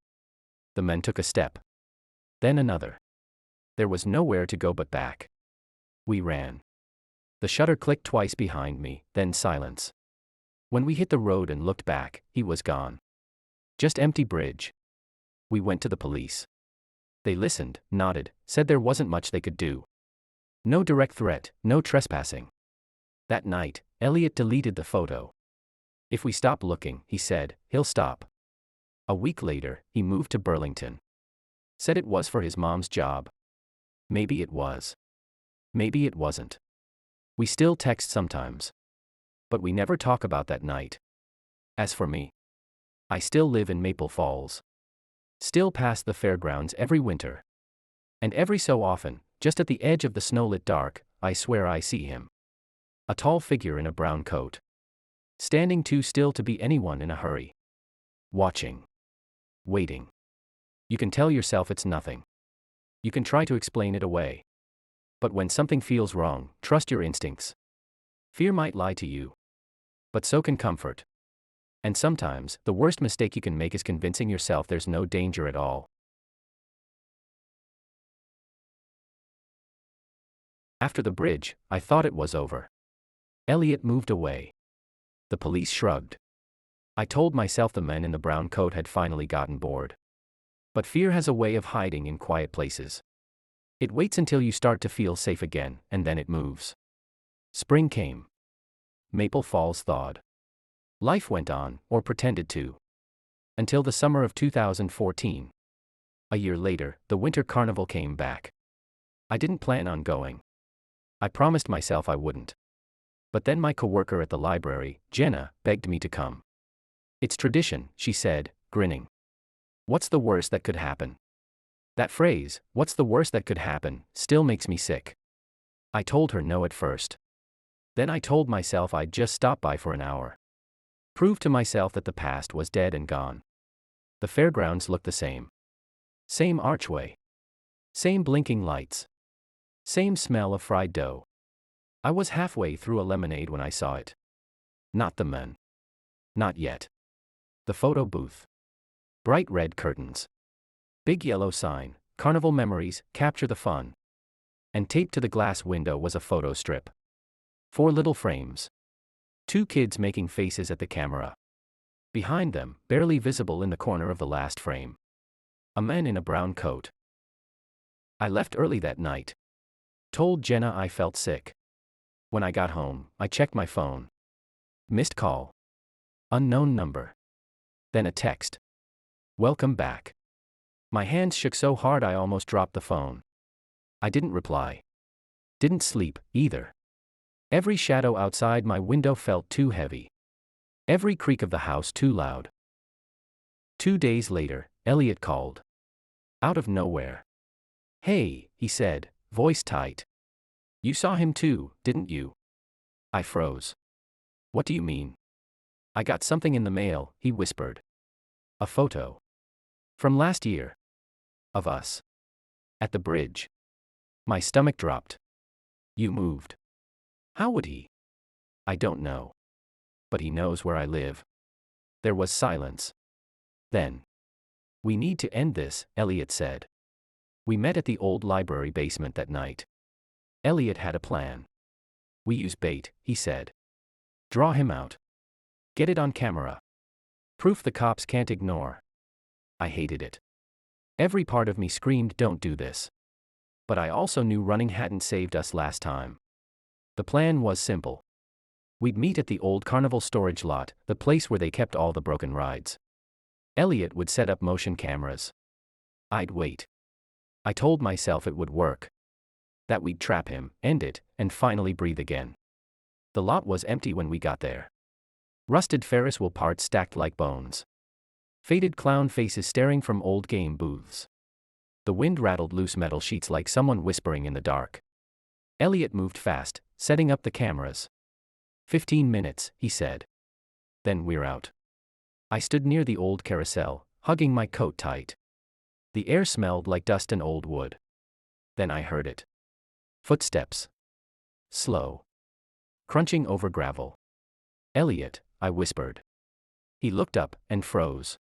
The men took a step. Then another. There was nowhere to go but back. We ran. The shutter clicked twice behind me, then silence. When we hit the road and looked back, he was gone. Just empty bridge. We went to the police. They listened, nodded, said there wasn't much they could do. No direct threat, no trespassing. That night, Elliot deleted the photo. If we stop looking, he said, he'll stop. A week later, he moved to Burlington. Said it was for his mom's job. Maybe it was. Maybe it wasn't. We still text sometimes. But we never talk about that night. As for me, I still live in Maple Falls. Still pass the fairgrounds every winter. And every so often, just at the edge of the snowlit dark, I swear I see him. A tall figure in a brown coat. Standing too still to be anyone in a hurry. Watching. Waiting. You can tell yourself it's nothing. You can try to explain it away. But when something feels wrong, trust your instincts. Fear might lie to you. But so can comfort. And sometimes, the worst mistake you can make is convincing yourself there's no danger at all. After the bridge, I thought it was over. Elliot moved away. The police shrugged. I told myself the men in the brown coat had finally gotten bored. But fear has a way of hiding in quiet places. It waits until you start to feel safe again, and then it moves. Spring came. Maple Falls thawed. Life went on, or pretended to. Until the summer of 2014. A year later, the winter carnival came back. I didn't plan on going. I promised myself I wouldn't. But then my coworker at the library, Jenna, begged me to come. It's tradition, she said, grinning. What's the worst that could happen? That phrase, what's the worst that could happen, still makes me sick. I told her no at first. Then I told myself I'd just stop by for an hour. Prove to myself that the past was dead and gone. The fairgrounds looked the same. Same archway. Same blinking lights. Same smell of fried dough. I was halfway through a lemonade when I saw it. Not the men. Not yet. The photo booth. Bright red curtains. Big yellow sign, Carnival Memories, Capture the Fun. And taped to the glass window was a photo strip. 4 little frames. 2 kids making faces at the camera. Behind them, barely visible in the corner of the last frame, a man in a brown coat. I left early that night. Told Jenna I felt sick. When I got home, I checked my phone. Missed call. Unknown number. Then a text. Welcome back. My hands shook so hard I almost dropped the phone. I didn't reply. Didn't sleep, either. Every shadow outside my window felt too heavy. Every creak of the house too loud. 2 days later, Elliot called. Out of nowhere. Hey, he said, voice tight. You saw him too, didn't you? I froze. What do you mean? I got something in the mail, he whispered. A photo. From last year. Of us. At the bridge. My stomach dropped. You moved. How would he? I don't know. But he knows where I live. There was silence. Then. We need to end this, Elliot said. We met at the old library basement that night. Elliot had a plan. We use bait, he said. Draw him out. Get it on camera. Proof the cops can't ignore. I hated it. Every part of me screamed, don't do this. But I also knew running hadn't saved us last time. The plan was simple. We'd meet at the old carnival storage lot, the place where they kept all the broken rides. Elliot would set up motion cameras. I'd wait. I told myself it would work. That we'd trap him, end it, and finally breathe again. The lot was empty when we got there. Rusted Ferris wheel parts stacked like bones. Faded clown faces staring from old game booths. The wind rattled loose metal sheets like someone whispering in the dark. Elliot moved fast, setting up the cameras. 15 minutes, he said. Then we're out. I stood near the old carousel, hugging my coat tight. The air smelled like dust and old wood. Then I heard it. Footsteps. Slow. Crunching over gravel. Elliot, I whispered. He looked up and froze.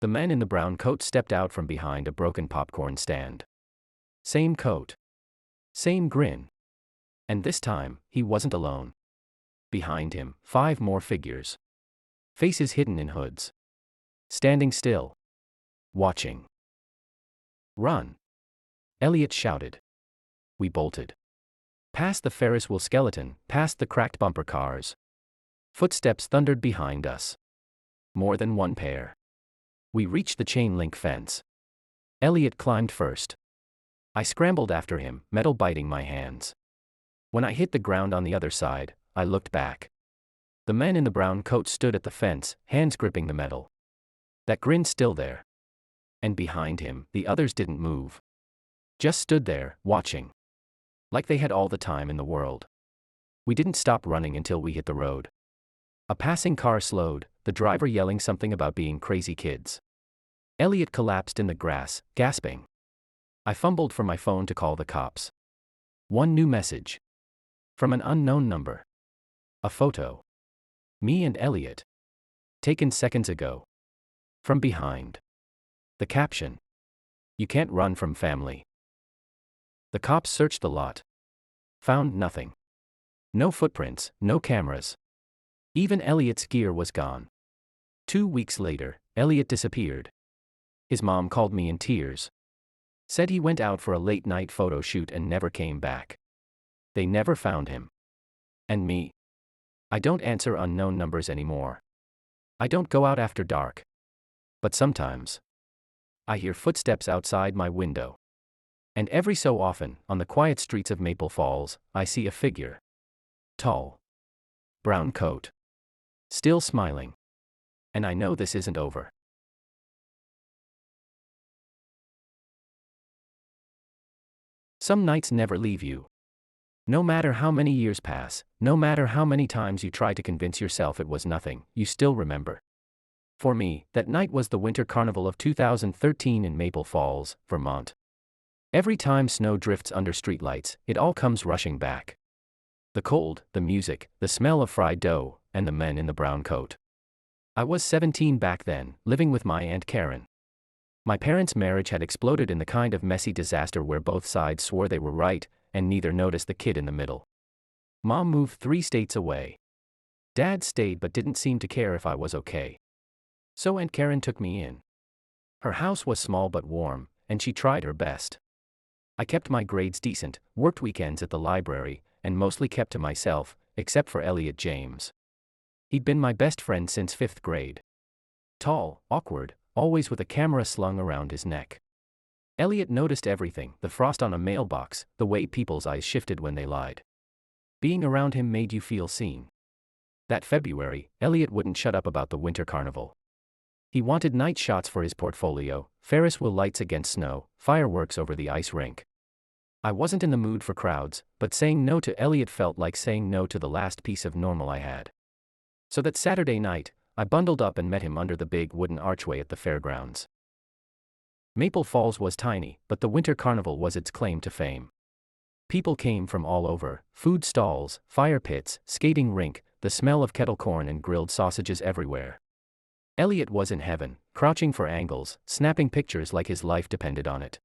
The man in the brown coat stepped out from behind a broken popcorn stand. Same coat. Same grin. And this time, he wasn't alone. Behind him, 5 more figures. Faces hidden in hoods. Standing still. Watching. Run! Elliot shouted. We bolted. Past the Ferris wheel skeleton, past the cracked bumper cars. Footsteps thundered behind us. More than one pair. We reached the chain-link fence. Elliot climbed first. I scrambled after him, metal biting my hands. When I hit the ground on the other side, I looked back. The man in the brown coat stood at the fence, hands gripping the metal. That grin still there. And behind him, the others didn't move. Just stood there, watching. Like they had all the time in the world. We didn't stop running until we hit the road. A passing car slowed, the driver yelling something about being crazy kids. Elliot collapsed in the grass, gasping. I fumbled for my phone to call the cops. One new message. From an unknown number. A photo. Me and Elliot. Taken seconds ago. From behind. The caption. You can't run from family. The cops searched the lot. Found nothing. No footprints, no cameras. Even Elliot's gear was gone. 2 weeks later, Elliot disappeared. His mom called me in tears. Said he went out for a late-night photo shoot and never came back. They never found him. And me? I don't answer unknown numbers anymore. I don't go out after dark. But sometimes, I hear footsteps outside my window. And every so often, on the quiet streets of Maple Falls, I see a figure. Tall. Brown coat. Still smiling. And I know this isn't over. Some nights never leave you. No matter how many years pass, no matter how many times you try to convince yourself it was nothing, you still remember. For me, that night was the Winter Carnival of 2013 in Maple Falls, Vermont. Every time snow drifts under streetlights, it all comes rushing back. The cold, the music, the smell of fried dough, and the men in the brown coat. I was 17 back then, living with my Aunt Karen. My parents' marriage had exploded in the kind of messy disaster where both sides swore they were right, and neither noticed the kid in the middle. Mom moved 3 states away. Dad stayed but didn't seem to care if I was okay. So Aunt Karen took me in. Her house was small but warm, and she tried her best. I kept my grades decent, worked weekends at the library, and mostly kept to myself, except for Elliot James. He'd been my best friend since 5th grade. Tall, awkward, always with a camera slung around his neck. Elliot noticed everything, the frost on a mailbox, the way people's eyes shifted when they lied. Being around him made you feel seen. That February, Elliot wouldn't shut up about the Winter Carnival. He wanted night shots for his portfolio, Ferris wheel lights against snow, fireworks over the ice rink. I wasn't in the mood for crowds, but saying no to Elliot felt like saying no to the last piece of normal I had. So that Saturday night, I bundled up and met him under the big wooden archway at the fairgrounds. Maple Falls was tiny, but the Winter Carnival was its claim to fame. People came from all over, food stalls, fire pits, skating rink, the smell of kettle corn and grilled sausages everywhere. Elliot was in heaven, crouching for angles, snapping pictures like his life depended on it.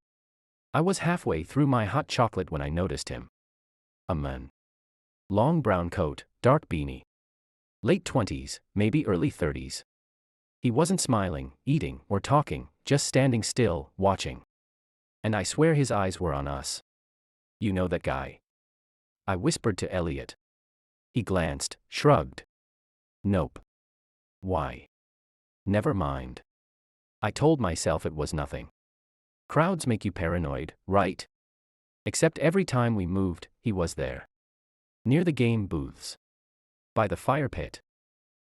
I was halfway through my hot chocolate when I noticed him. A man. Long brown coat, dark beanie. Late 20s, maybe early 30s. He wasn't smiling, eating, or talking, just standing still, watching. And I swear his eyes were on us. You know that guy? I whispered to Elliot. He glanced, shrugged. Nope. Why? Never mind. I told myself it was nothing. Crowds make you paranoid, right? Except every time we moved, he was there. Near the game booths. By the fire pit.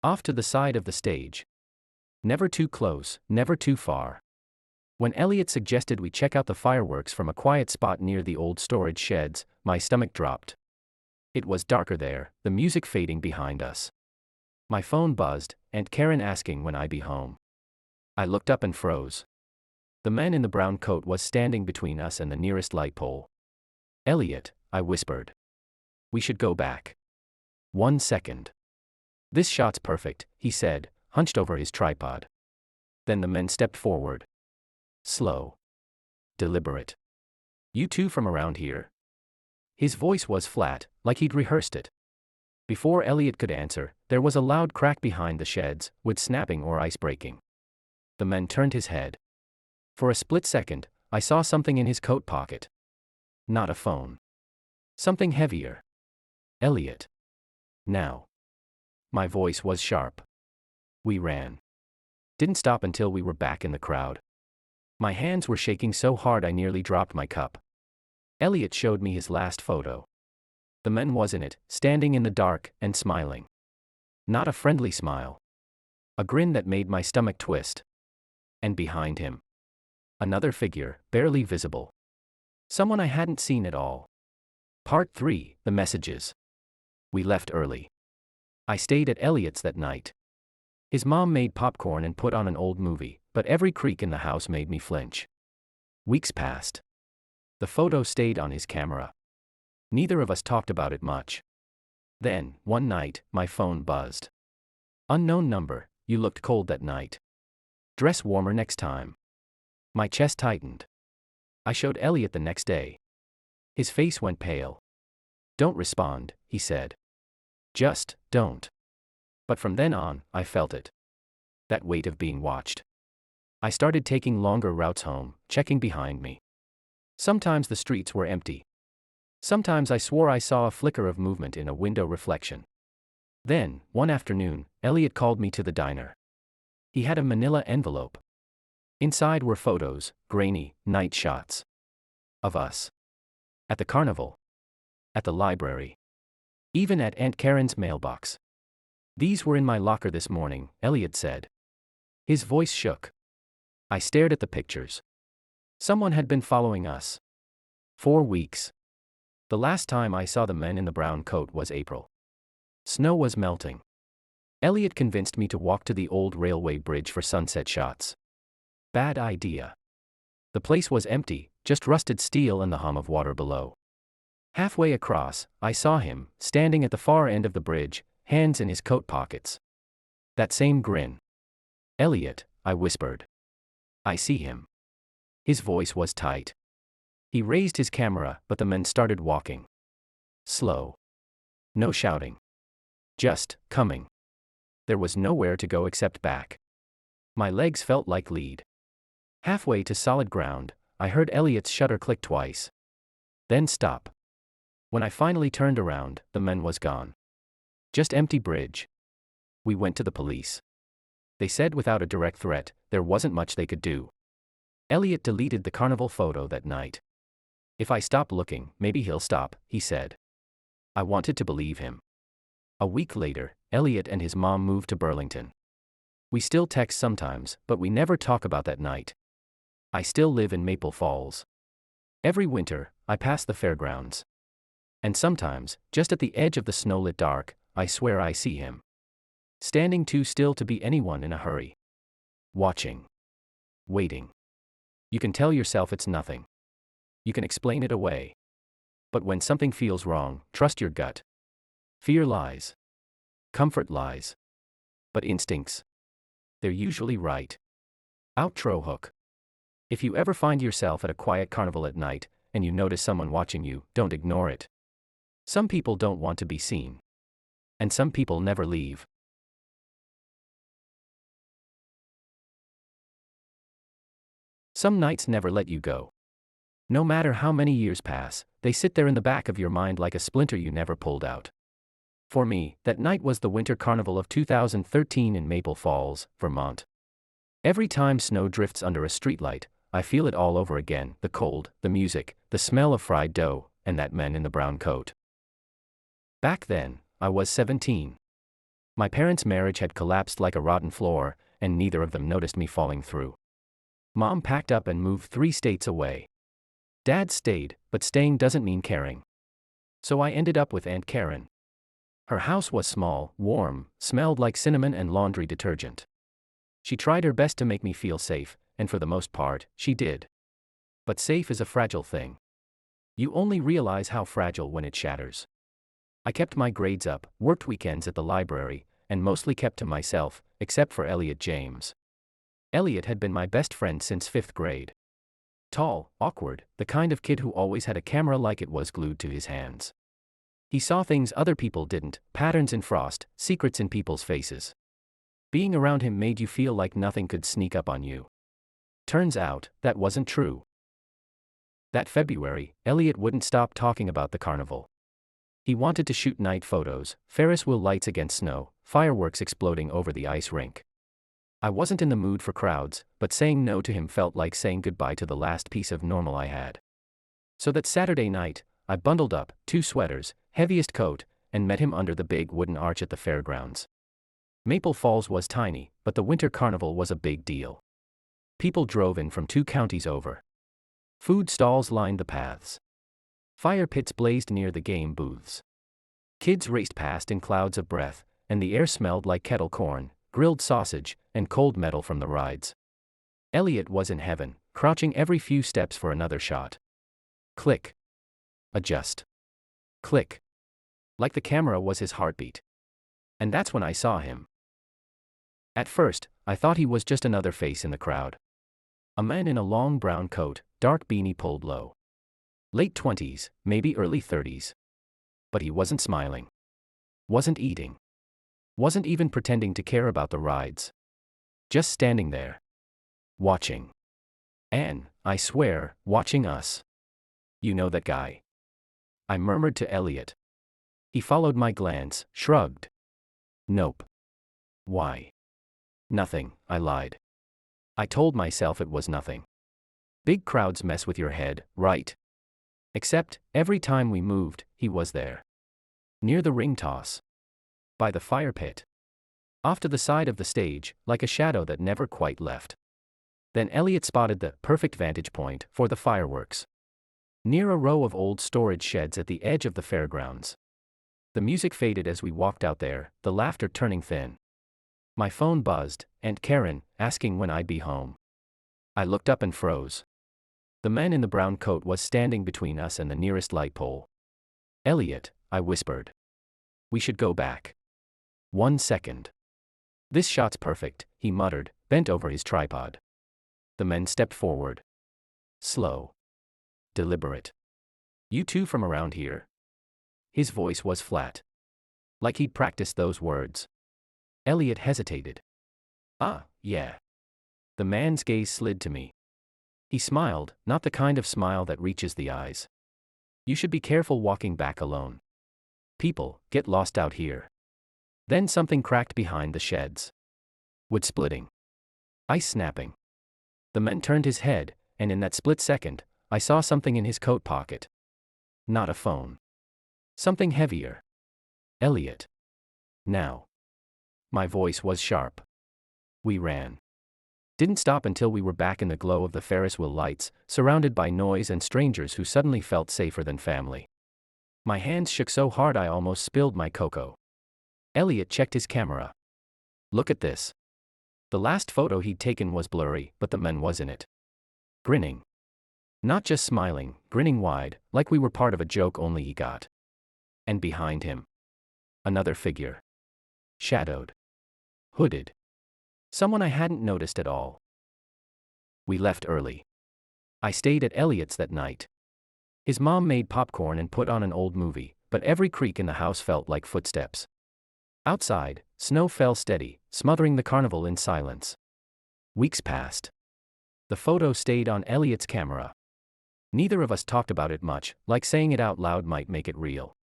Off to the side of the stage. Never too close, never too far. When Elliot suggested we check out the fireworks from a quiet spot near the old storage sheds, my stomach dropped. It was darker there, the music fading behind us. My phone buzzed, Aunt Karen asking when I'd be home. I looked up and froze. The man in the brown coat was standing between us and the nearest light pole. Elliot, I whispered. We should go back. 1 second. This shot's perfect, he said, hunched over his tripod. Then the men stepped forward. Slow. Deliberate. "You two from around here?" His voice was flat, like he'd rehearsed it. Before Elliot could answer, there was a loud crack behind the sheds, wood snapping or ice breaking. The man turned his head. For a split second, I saw something in his coat pocket. Not a phone. Something heavier. "Elliot. Now." My voice was sharp. We ran. Didn't stop until we were back in the crowd. My hands were shaking so hard I nearly dropped my cup. Elliot showed me his last photo. The man was in it, standing in the dark and smiling. Not a friendly smile. A grin that made my stomach twist. And behind him, another figure, barely visible. Someone I hadn't seen at all. Part 3, The Messages. We left early. I stayed at Elliot's that night. His mom made popcorn and put on an old movie, but every creak in the house made me flinch. Weeks passed. The photo stayed on his camera. Neither of us talked about it much. Then, one night, my phone buzzed. "Unknown number, you looked cold that night. Dress warmer next time." My chest tightened. I showed Elliot the next day. His face went pale. "Don't respond," he said. "Just don't." But from then on, I felt it. That weight of being watched. I started taking longer routes home, checking behind me. Sometimes the streets were empty. Sometimes I swore I saw a flicker of movement in a window reflection. Then, one afternoon, Elliot called me to the diner. He had a manila envelope. Inside were photos, grainy, night shots. Of us. At the carnival. At the library. Even at Aunt Karen's mailbox. "These were in my locker this morning," Elliot said. His voice shook. I stared at the pictures. Someone had been following us. 4 weeks. The last time I saw the man in the brown coat was April. Snow was melting. Elliot convinced me to walk to the old railway bridge for sunset shots. Bad idea. The place was empty, just rusted steel and the hum of water below. Halfway across, I saw him, standing at the far end of the bridge, hands in his coat pockets. That same grin. "Elliot," I whispered. "I see him." His voice was tight. He raised his camera, but the men started walking. Slow. No shouting. Just, coming. There was nowhere to go except back. My legs felt like lead. Halfway to solid ground, I heard Elliot's shutter click twice. Then stop. When I finally turned around, the man was gone. Just empty bridge. We went to the police. They said without a direct threat, there wasn't much they could do. Elliot deleted the carnival photo that night. "If I stop looking, maybe he'll stop," he said. I wanted to believe him. A week later, Elliot and his mom moved to Burlington. We still text sometimes, but we never talk about that night. I still live in Maple Falls. Every winter, I pass the fairgrounds. And sometimes, just at the edge of the snow-lit dark, I swear I see him. Standing too still to be anyone in a hurry. Watching. Waiting. You can tell yourself it's nothing. You can explain it away. But when something feels wrong, trust your gut. Fear lies. Comfort lies. But instincts, they're usually right. Outro hook. If you ever find yourself at a quiet carnival at night, and you notice someone watching you, don't ignore it. Some people don't want to be seen. And some people never leave. Some nights never let you go. No matter how many years pass, they sit there in the back of your mind like a splinter you never pulled out. For me, that night was the Winter Carnival of 2013 in Maple Falls, Vermont. Every time snow drifts under a streetlight, I feel it all over again, the cold, the music, the smell of fried dough, and that man in the brown coat. Back then, I was 17. My parents' marriage had collapsed like a rotten floor, and neither of them noticed me falling through. Mom packed up and moved 3 states away. Dad stayed, but staying doesn't mean caring. So I ended up with Aunt Karen. Her house was small, warm, smelled like cinnamon and laundry detergent. She tried her best to make me feel safe, and for the most part, she did. But safe is a fragile thing. You only realize how fragile when it shatters. I kept my grades up, worked weekends at the library, and mostly kept to myself, except for Elliot James. Elliot had been my best friend since 5th grade. Tall, awkward, the kind of kid who always had a camera like it was glued to his hands. He saw things other people didn't, patterns in frost, secrets in people's faces. Being around him made you feel like nothing could sneak up on you. Turns out, that wasn't true. That February, Elliot wouldn't stop talking about the carnival. He wanted to shoot night photos, Ferris wheel lights against snow, fireworks exploding over the ice rink. I wasn't in the mood for crowds, but saying no to him felt like saying goodbye to the last piece of normal I had. So that Saturday night, I bundled up, 2 sweaters, heaviest coat, and met him under the big wooden arch at the fairgrounds. Maple Falls was tiny, but the winter carnival was a big deal. People drove in from 2 counties over. Food stalls lined the paths. Fire pits blazed near the game booths. Kids raced past in clouds of breath, and the air smelled like kettle corn, grilled sausage, and cold metal from the rides. Elliot was in heaven, crouching every few steps for another shot. Click. Adjust. Click. Like the camera was his heartbeat. And that's when I saw him. At first, I thought he was just another face in the crowd. A man in a long brown coat, dark beanie pulled low. Late 20s, maybe early 30s. But he wasn't smiling. Wasn't eating. Wasn't even pretending to care about the rides. Just standing there. Watching. And, I swear, watching us. You know that guy? I murmured to Elliot. He followed my glance, shrugged. Nope. Why? Nothing, I lied. I told myself it was nothing. Big crowds mess with your head, right? Except, every time we moved, he was there. Near the ring toss. By the fire pit. Off to the side of the stage, like a shadow that never quite left. Then Elliot spotted the perfect vantage point for the fireworks. Near a row of old storage sheds at the edge of the fairgrounds. The music faded as we walked out there, the laughter turning thin. My phone buzzed, Aunt Karen, asking when I'd be home. I looked up and froze. The man in the brown coat was standing between us and the nearest light pole. Elliot, I whispered. We should go back. 1 second. This shot's perfect, he muttered, bent over his tripod. The men stepped forward. Slow. Deliberate. You two from around here? His voice was flat. Like he'd practiced those words. Elliot hesitated. Yeah. The man's gaze slid to me. He smiled, not the kind of smile that reaches the eyes. You should be careful walking back alone. People get lost out here. Then something cracked behind the sheds. Wood splitting. Ice snapping. The man turned his head, and in that split second, I saw something in his coat pocket. Not a phone. Something heavier. Elliot. Now. My voice was sharp. We ran. Didn't stop until we were back in the glow of the Ferris wheel lights, surrounded by noise and strangers who suddenly felt safer than family. My hands shook so hard I almost spilled my cocoa. Elliot checked his camera. Look at this. The last photo he'd taken was blurry, but the man was in it. Grinning. Not just smiling, grinning wide, like we were part of a joke only he got. And behind him. Another figure. Shadowed. Hooded. Someone I hadn't noticed at all. We left early. I stayed at Elliot's that night. His mom made popcorn and put on an old movie, but every creak in the house felt like footsteps. Outside, snow fell steady, smothering the carnival in silence. Weeks passed. The photo stayed on Elliot's camera. Neither of us talked about it much, like saying it out loud might make it real.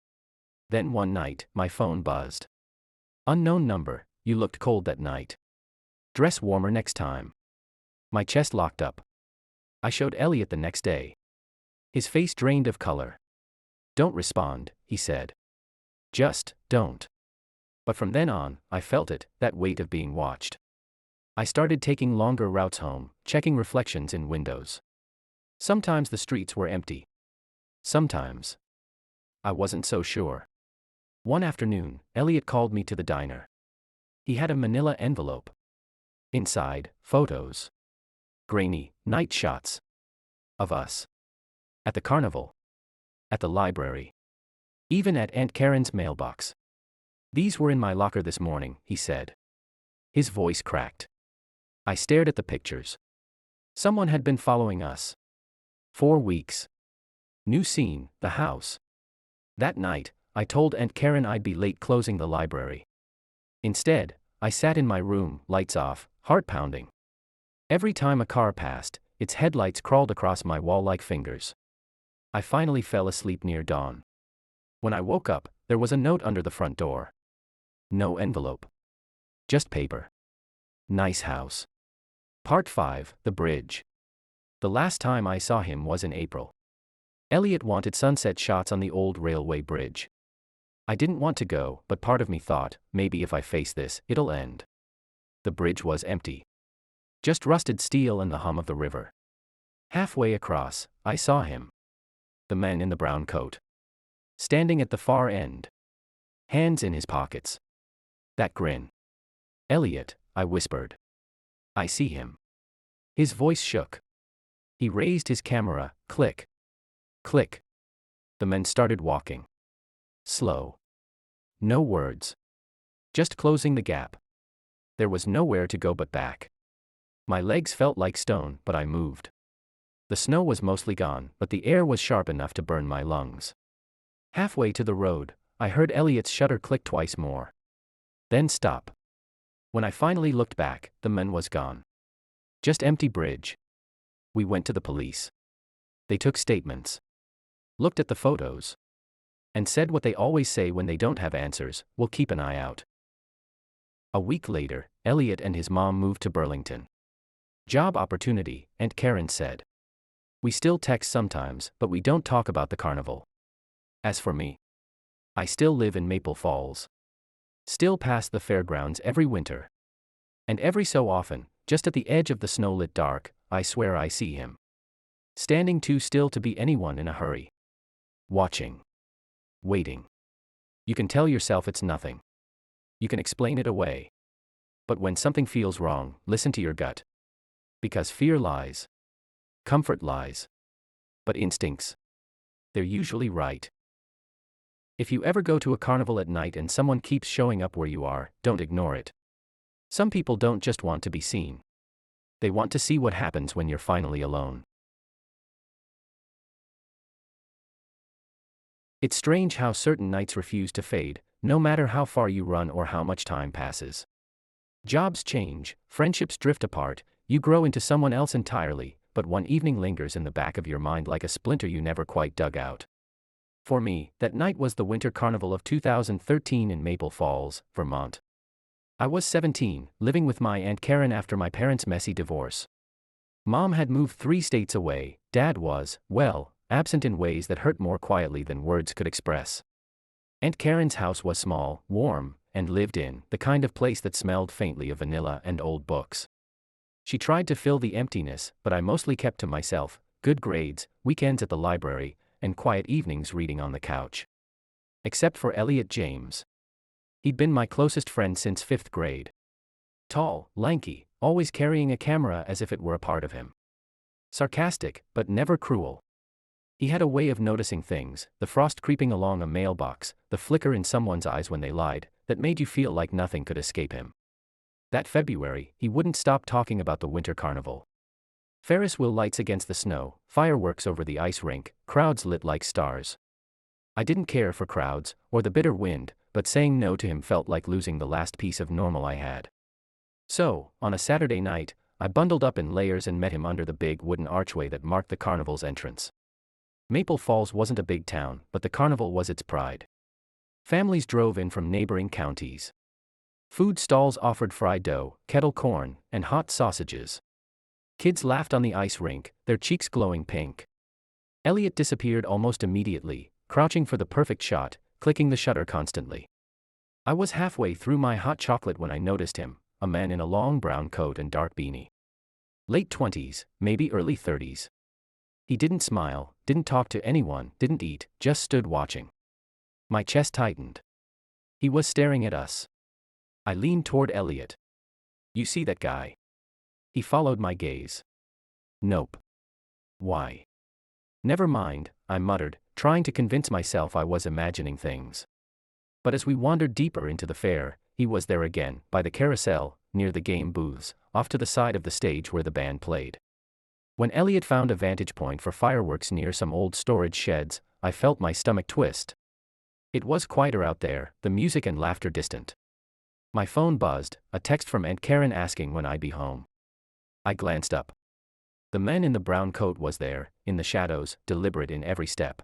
Then one night, my phone buzzed. Unknown number, you looked cold that night. Dress warmer next time. My chest locked up. I showed Elliot the next day. His face drained of color. Don't respond, he said. Just, don't. But from then on, I felt it, that weight of being watched. I started taking longer routes home, checking reflections in windows. Sometimes the streets were empty. Sometimes. I wasn't so sure. One afternoon, Elliot called me to the diner. He had a manila envelope. Inside, photos. Grainy, night shots. Of us. At the carnival. At the library. Even at Aunt Karen's mailbox. These were in my locker this morning, he said. His voice cracked. I stared at the pictures. Someone had been following us. 4 weeks. New scene, the house. That night, I told Aunt Karen I'd be late closing the library. Instead, I sat in my room, lights off, heart pounding. Every time a car passed, its headlights crawled across my wall like fingers. I finally fell asleep near dawn. When I woke up, there was a note under the front door. No envelope. Just paper. Nice house. Part 5, The Bridge. The last time I saw him was in April. Elliot wanted sunset shots on the old railway bridge. I didn't want to go, but part of me thought, maybe if I face this, it'll end. The bridge was empty. Just rusted steel and the hum of the river. Halfway across, I saw him. The man in the brown coat. Standing at the far end. Hands in his pockets. That grin. Elliot, I whispered. I see him. His voice shook. He raised his camera, click. Click. The men started walking. Slow. No words. Just closing the gap. There was nowhere to go but back. My legs felt like stone, but I moved. The snow was mostly gone, but the air was sharp enough to burn my lungs. Halfway to the road, I heard Elliot's shutter click twice more. Then stop. When I finally looked back, the man was gone. Just empty bridge. We went to the police. They took statements. Looked at the photos. And said what they always say when they don't have answers, we'll keep an eye out. A week later, Elliot and his mom moved to Burlington. Job opportunity, Aunt Karen said. We still text sometimes, but we don't talk about the carnival. As for me, I still live in Maple Falls. Still pass the fairgrounds every winter. And every so often, just at the edge of the snow-lit dark, I swear I see him. Standing too still to be anyone in a hurry. Watching. Waiting. You can tell yourself it's nothing. You can explain it away. But when something feels wrong, listen to your gut. Because fear lies. Comfort lies. But instincts. They're usually right. If you ever go to a carnival at night and someone keeps showing up where you are, don't ignore it. Some people don't just want to be seen. They want to see what happens when you're finally alone. It's strange how certain nights refuse to fade, no matter how far you run or how much time passes. Jobs change, friendships drift apart, you grow into someone else entirely, but one evening lingers in the back of your mind like a splinter you never quite dug out. For me, that night was the Winter Carnival of 2013 in Maple Falls, Vermont. I was 17, living with my Aunt Karen after my parents' messy divorce. Mom had moved 3 states away, Dad was, well, absent in ways that hurt more quietly than words could express. Aunt Karen's house was small, warm, and lived in the kind of place that smelled faintly of vanilla and old books. She tried to fill the emptiness, but I mostly kept to myself, good grades, weekends at the library, and quiet evenings reading on the couch. Except for Elliot James. He'd been my closest friend since 5th grade. Tall, lanky, always carrying a camera as if it were a part of him. Sarcastic, but never cruel. He had a way of noticing things, the frost creeping along a mailbox, the flicker in someone's eyes when they lied, that made you feel like nothing could escape him. That February, he wouldn't stop talking about the Winter Carnival. Ferris wheel lights against the snow, fireworks over the ice rink, crowds lit like stars. I didn't care for crowds, or the bitter wind, but saying no to him felt like losing the last piece of normal I had. So, on a Saturday night, I bundled up in layers and met him under the big wooden archway that marked the carnival's entrance. Maple Falls wasn't a big town, but the carnival was its pride. Families drove in from neighboring counties. Food stalls offered fried dough, kettle corn, and hot sausages. Kids laughed on the ice rink, their cheeks glowing pink. Elliot disappeared almost immediately, crouching for the perfect shot, clicking the shutter constantly. I was halfway through my hot chocolate when I noticed him, a man in a long brown coat and dark beanie. Late 20s, maybe early 30s. He didn't smile, didn't talk to anyone, didn't eat, just stood watching. My chest tightened. He was staring at us. I leaned toward Elliot. You see that guy? He followed my gaze. Nope. Why? Never mind, I muttered, trying to convince myself I was imagining things. But as we wandered deeper into the fair, he was there again, by the carousel, near the game booths, off to the side of the stage where the band played. When Elliot found a vantage point for fireworks near some old storage sheds, I felt my stomach twist. It was quieter out there, the music and laughter distant. My phone buzzed, a text from Aunt Karen asking when I'd be home. I glanced up. The man in the brown coat was there, in the shadows, deliberate in every step.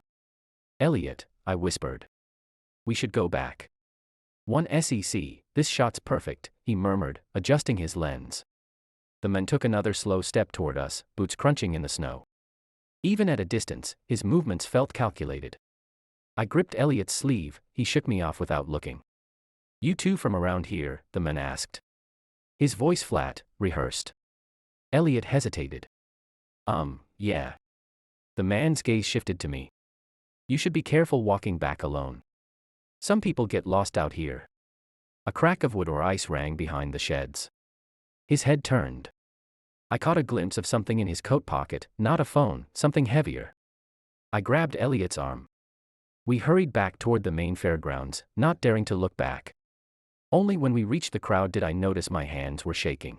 "Elliot," I whispered. "We should go back." "One sec, this shot's perfect," he murmured, adjusting his lens. The man took another slow step toward us, boots crunching in the snow. Even at a distance, his movements felt calculated. I gripped Elliot's sleeve, he shook me off without looking. "You two from around here?" the man asked. His voice flat, rehearsed. Elliot hesitated. Yeah." The man's gaze shifted to me. "You should be careful walking back alone. Some people get lost out here." A crack of wood or ice rang behind the sheds. His head turned. I caught a glimpse of something in his coat pocket, not a phone, something heavier. I grabbed Elliot's arm. We hurried back toward the main fairgrounds, not daring to look back. Only when we reached the crowd did I notice my hands were shaking.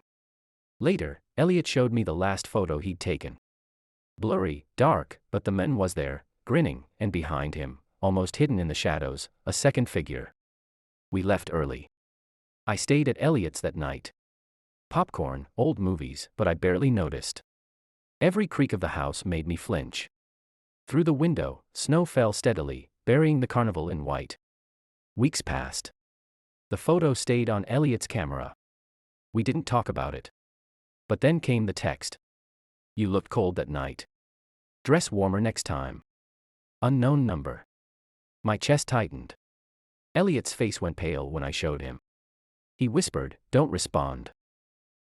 Later, Elliot showed me the last photo he'd taken. Blurry, dark, but the man was there, grinning, and behind him, almost hidden in the shadows, a second figure. We left early. I stayed at Elliot's that night. Popcorn, old movies, but I barely noticed. Every creak of the house made me flinch. Through the window, snow fell steadily, burying the carnival in white. Weeks passed. The photo stayed on Elliot's camera. We didn't talk about it. But then came the text. "You looked cold that night. Dress warmer next time. Unknown number." My chest tightened. Elliot's face went pale when I showed him. He whispered, "Don't respond."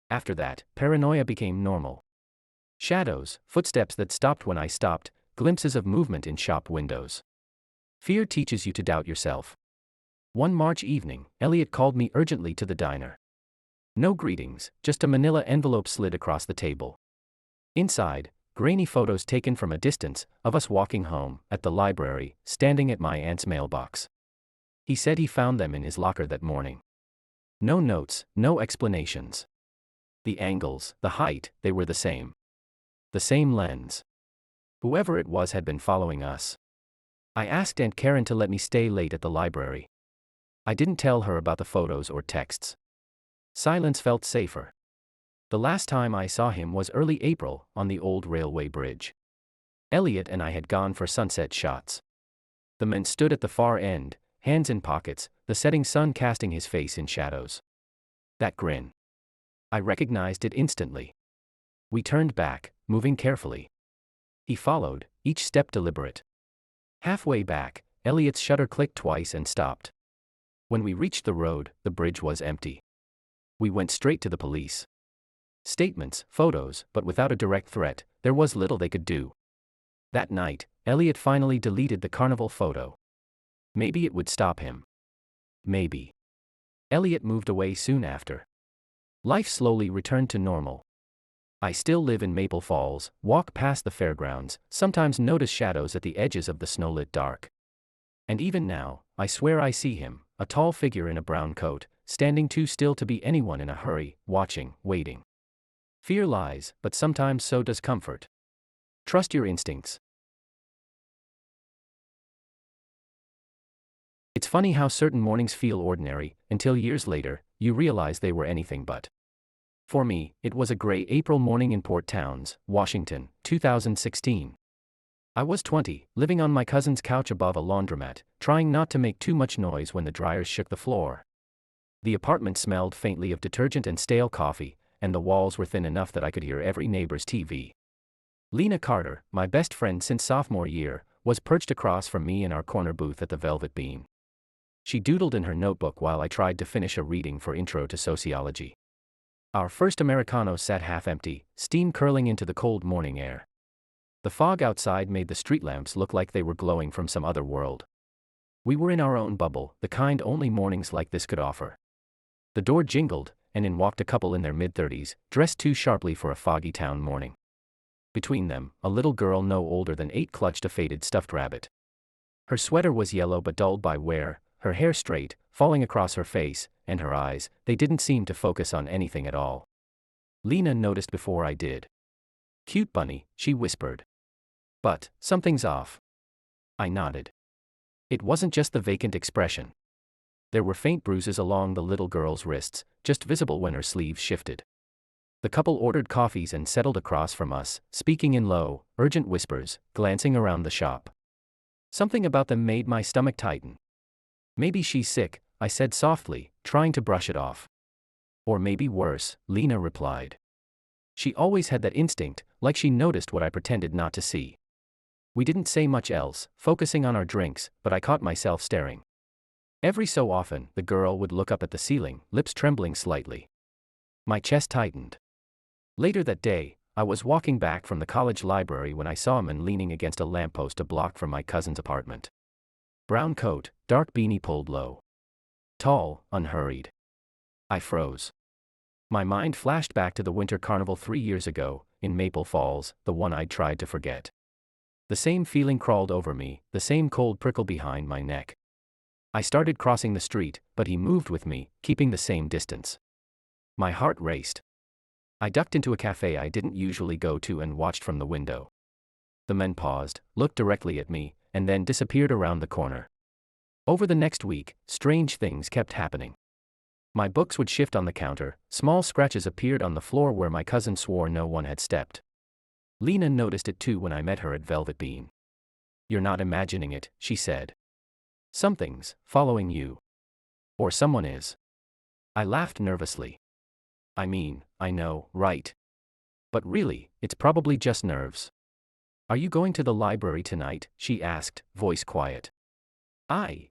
After that, paranoia became normal. Shadows, footsteps that stopped when I stopped, glimpses of movement in shop windows. Fear teaches you to doubt yourself. One March evening, Elliot called me urgently to the diner. No greetings, just a manila envelope slid across the table. Inside, grainy photos taken from a distance, of us walking home, at the library, standing at my aunt's mailbox. He said he found them in his locker that morning. No notes, no explanations. The angles, the height, they were the same. The same lens. Whoever it was had been following us. I asked Aunt Karen to let me stay late at the library. I didn't tell her about the photos or texts. Silence felt safer. The last time I saw him was early April, on the old railway bridge. Elliot and I had gone for sunset shots. The man stood at the far end, hands in pockets, the setting sun casting his face in shadows. That grin. I recognized it instantly. We turned back, moving carefully. He followed, each step deliberate. Halfway back, Elliot's shutter clicked twice and stopped. When we reached the road, the bridge was empty. We went straight to the police. Statements, photos, but without a direct threat, there was little they could do. That night, Elliot finally deleted the carnival photo. Maybe it would stop him. Maybe. Elliot moved away soon after. Life slowly returned to normal. I still live in Maple Falls, walk past the fairgrounds, sometimes notice shadows at the edges of the snowlit dark. And even now, I swear I see him, a tall figure in a brown coat, standing too still to be anyone in a hurry, watching, waiting. Fear lies, but sometimes so does comfort. Trust your instincts. It's funny how certain mornings feel ordinary, until years later, you realize they were anything but. For me, it was a gray April morning in Port Towns, Washington, 2016. I was 20, living on my cousin's couch above a laundromat, trying not to make too much noise when the dryers shook the floor. The apartment smelled faintly of detergent and stale coffee, and the walls were thin enough that I could hear every neighbor's TV. Lena Carter, my best friend since sophomore year, was perched across from me in our corner booth at the Velvet Bean. She doodled in her notebook while I tried to finish a reading for Intro to Sociology. Our first Americano sat half empty, steam curling into the cold morning air. The fog outside made the street lamps look like they were glowing from some other world. We were in our own bubble, the kind only mornings like this could offer. The door jingled, and in walked a couple in their mid-30s, dressed too sharply for a foggy town morning. Between them, a little girl no older than 8 clutched a faded stuffed rabbit. Her sweater was yellow but dulled by wear, her hair straight, falling across her face, and her eyes, they didn't seem to focus on anything at all. Lena noticed before I did. "Cute bunny," she whispered. "But, something's off." I nodded. It wasn't just the vacant expression. There were faint bruises along the little girl's wrists, just visible when her sleeves shifted. The couple ordered coffees and settled across from us, speaking in low, urgent whispers, glancing around the shop. Something about them made my stomach tighten. "Maybe she's sick," I said softly, trying to brush it off. "Or maybe worse," Lena replied. She always had that instinct, like she noticed what I pretended not to see. We didn't say much else, focusing on our drinks, but I caught myself staring. Every so often, the girl would look up at the ceiling, lips trembling slightly. My chest tightened. Later that day, I was walking back from the college library when I saw a man leaning against a lamppost a block from my cousin's apartment. Brown coat, dark beanie pulled low. Tall, unhurried. I froze. My mind flashed back to the winter carnival 3 years ago, in Maple Falls, the one I'd tried to forget. The same feeling crawled over me, the same cold prickle behind my neck. I started crossing the street, but he moved with me, keeping the same distance. My heart raced. I ducked into a cafe I didn't usually go to and watched from the window. The man paused, looked directly at me, and then disappeared around the corner. Over the next week, strange things kept happening. My books would shift on the counter, small scratches appeared on the floor where my cousin swore no one had stepped. Lena noticed it too when I met her at Velvet Bean. "You're not imagining it," she said. "Something's following you. Or someone is." I laughed nervously. "I mean, I know, right? But really, it's probably just nerves." "Are you going to the library tonight?" she asked, voice quiet.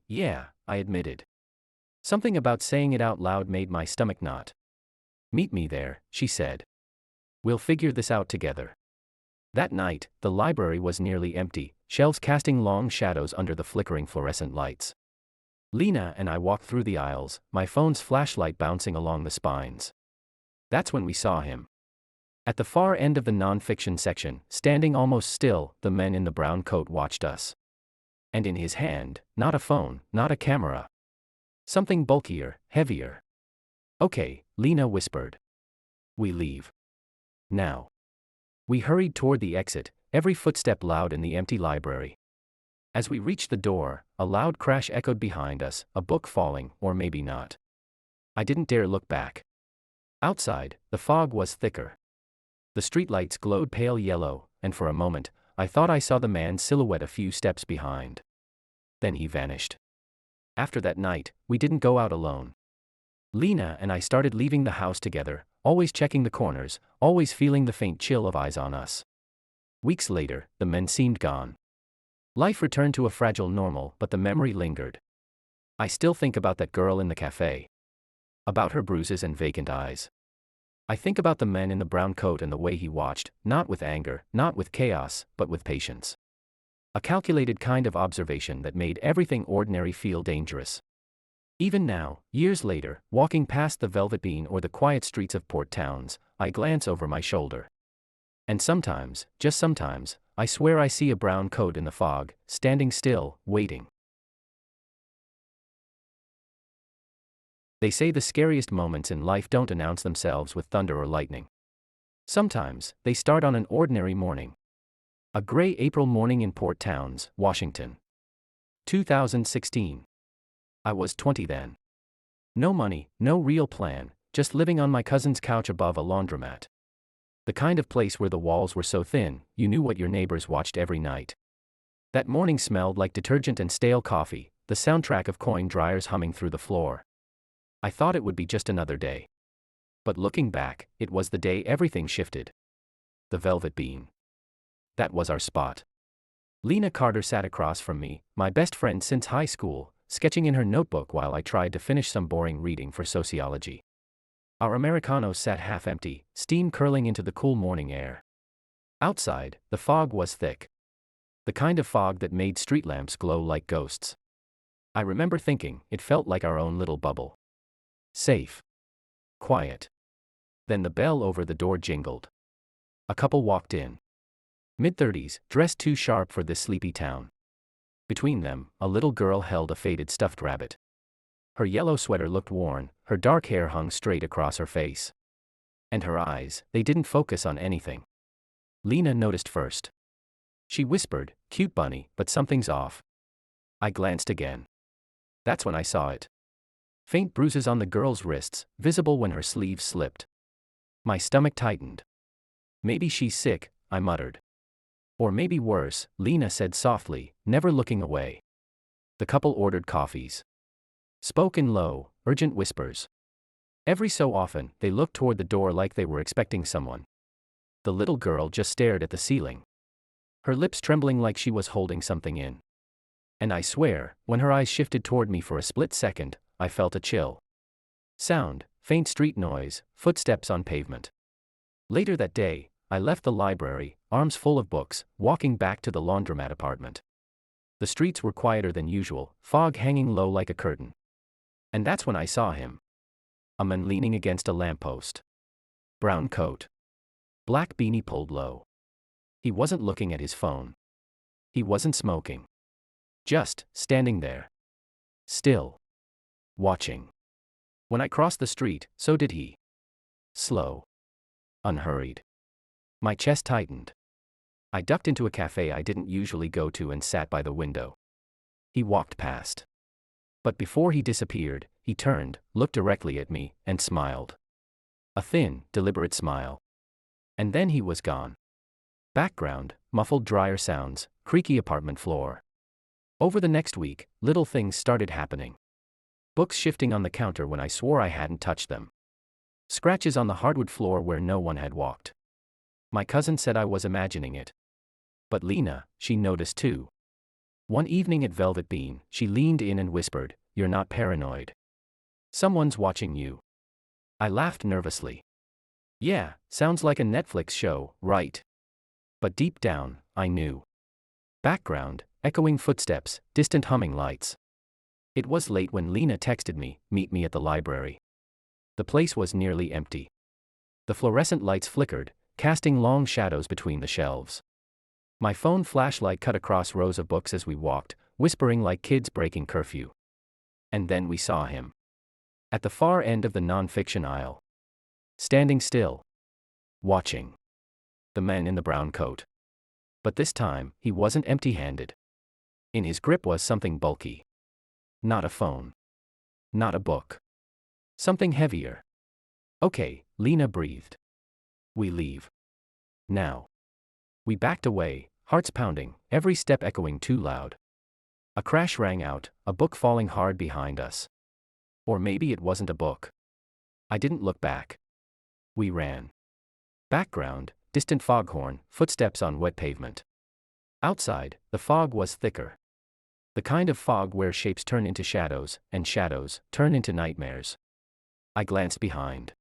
Yeah, I admitted. Something about saying it out loud made my stomach knot. "Meet me there," she said. "We'll figure this out together." That night, the library was nearly empty, shelves casting long shadows under the flickering fluorescent lights. Lena and I walked through the aisles, my phone's flashlight bouncing along the spines. That's when we saw him. At the far end of the non-fiction section, standing almost still, the man in the brown coat watched us. And in his hand, not a phone, not a camera. Something bulkier, heavier. "Okay," Lena whispered. "We leave. Now." We hurried toward the exit, every footstep loud in the empty library. As we reached the door, a loud crash echoed behind us, a book falling, or maybe not. I didn't dare look back. Outside, the fog was thicker. The streetlights glowed pale yellow, and for a moment, I thought I saw the man's silhouette a few steps behind. Then he vanished. After that night, we didn't go out alone. Lena and I started leaving the house together, always checking the corners, always feeling the faint chill of eyes on us. Weeks later, the men seemed gone. Life returned to a fragile normal, but the memory lingered. I still think about that girl in the cafe. About her bruises and vacant eyes. I think about the man in the brown coat and the way he watched, not with anger, not with chaos, but with patience. A calculated kind of observation that made everything ordinary feel dangerous. Even now, years later, walking past the Velvet Bean or the quiet streets of port towns, I glance over my shoulder. And sometimes, just sometimes, I swear I see a brown coat in the fog, standing still, waiting. They say the scariest moments in life don't announce themselves with thunder or lightning. Sometimes, they start on an ordinary morning. A gray April morning in Port Towns, Washington. 2016. I was 20 then. No money, no real plan, just living on my cousin's couch above a laundromat. The kind of place where the walls were so thin, you knew what your neighbors watched every night. That morning smelled like detergent and stale coffee, the soundtrack of coin dryers humming through the floor. I thought it would be just another day. But looking back, it was the day everything shifted. The Velvet Bean. That was our spot. Lena Carter sat across from me, my best friend since high school, sketching in her notebook while I tried to finish some boring reading for sociology. Our Americano sat half empty, steam curling into the cool morning air. Outside, the fog was thick. The kind of fog that made street lamps glow like ghosts. I remember thinking, it felt like our own little bubble. Safe. Quiet. Then the bell over the door jingled. A couple walked in. Mid-30s, dressed too sharp for this sleepy town. Between them, a little girl held a faded stuffed rabbit. Her yellow sweater looked worn, her dark hair hung straight across her face. And her eyes, they didn't focus on anything. Lena noticed first. She whispered, "Cute bunny, but something's off." I glanced again. That's when I saw it. Faint bruises on the girl's wrists, visible when her sleeves slipped. My stomach tightened. "Maybe she's sick," I muttered. "Or maybe worse," Lena said softly, never looking away. The couple ordered coffees. Spoke in low, urgent whispers. Every so often, they looked toward the door like they were expecting someone. The little girl just stared at the ceiling, her lips trembling like she was holding something in. And I swear, when her eyes shifted toward me for a split second, I felt a chill. Sound, faint street noise, footsteps on pavement. Later that day, I left the library, arms full of books, walking back to the laundromat apartment. The streets were quieter than usual, fog hanging low like a curtain. And that's when I saw him. A man leaning against a lamppost. Brown coat. Black beanie pulled low. He wasn't looking at his phone. He wasn't smoking. Just standing there. Still. Watching. When I crossed the street, so did he. Slow. Unhurried. My chest tightened. I ducked into a cafe I didn't usually go to and sat by the window. He walked past. But before he disappeared, he turned, looked directly at me, and smiled. A thin, deliberate smile. And then he was gone. Background, muffled dryer sounds, creaky apartment floor. Over the next week, little things started happening. Books shifting on the counter when I swore I hadn't touched them. Scratches on the hardwood floor where no one had walked. My cousin said I was imagining it. But Lena, she noticed too. One evening at Velvet Bean, she leaned in and whispered, "You're not paranoid. Someone's watching you." I laughed nervously. Yeah, sounds like a Netflix show, right? But deep down, I knew. Background, echoing footsteps, distant humming lights. It was late when Lena texted me, "Meet me at the library." The place was nearly empty. The fluorescent lights flickered, casting long shadows between the shelves. My phone flashlight cut across rows of books as we walked, whispering like kids breaking curfew. And then we saw him. At the far end of the non-fiction aisle. Standing still. Watching. The man in the brown coat. But this time, he wasn't empty-handed. In his grip was something bulky. Not a phone. Not a book. Something heavier. "Okay," Lena breathed. "We leave. Now." We backed away, hearts pounding, every step echoing too loud. A crash rang out, a book falling hard behind us. Or maybe it wasn't a book. I didn't look back. We ran. Background, distant foghorn, footsteps on wet pavement. Outside, the fog was thicker. The kind of fog where shapes turn into shadows, and shadows turn into nightmares. I glanced behind.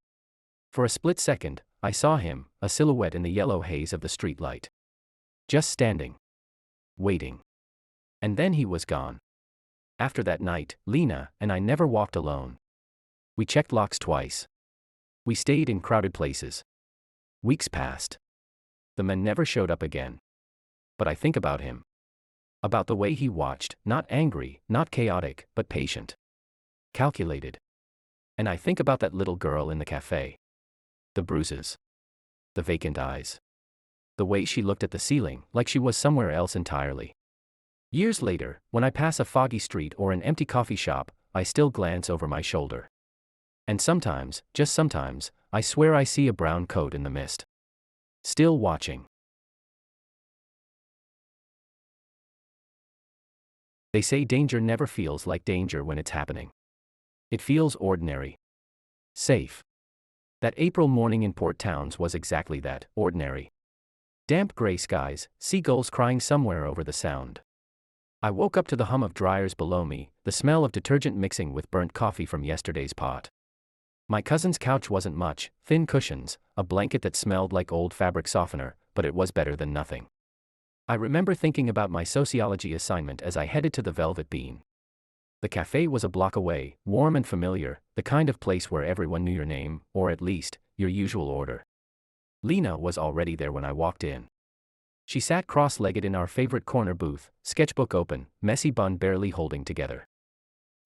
For a split second, I saw him, a silhouette in the yellow haze of the streetlight. Just standing. Waiting. And then he was gone. After that night, Lena and I never walked alone. We checked locks twice. We stayed in crowded places. Weeks passed. The man never showed up again. But I think about him. About the way he watched, not angry, not chaotic, but patient. Calculated. And I think about that little girl in the cafe. The bruises. The vacant eyes. The way she looked at the ceiling, like she was somewhere else entirely. Years later, when I pass a foggy street or an empty coffee shop, I still glance over my shoulder. And sometimes, just sometimes, I swear I see a brown coat in the mist. Still watching. They say danger never feels like danger when it's happening. It feels ordinary. Safe. That April morning in Port Towns was exactly that, ordinary. Damp gray skies, seagulls crying somewhere over the sound. I woke up to the hum of dryers below me, the smell of detergent mixing with burnt coffee from yesterday's pot. My cousin's couch wasn't much, thin cushions, a blanket that smelled like old fabric softener, but it was better than nothing. I remember thinking about my sociology assignment as I headed to the Velvet Bean. The cafe was a block away, warm and familiar, the kind of place where everyone knew your name, or at least, your usual order. Lena was already there when I walked in. She sat cross-legged in our favorite corner booth, sketchbook open, messy bun barely holding together.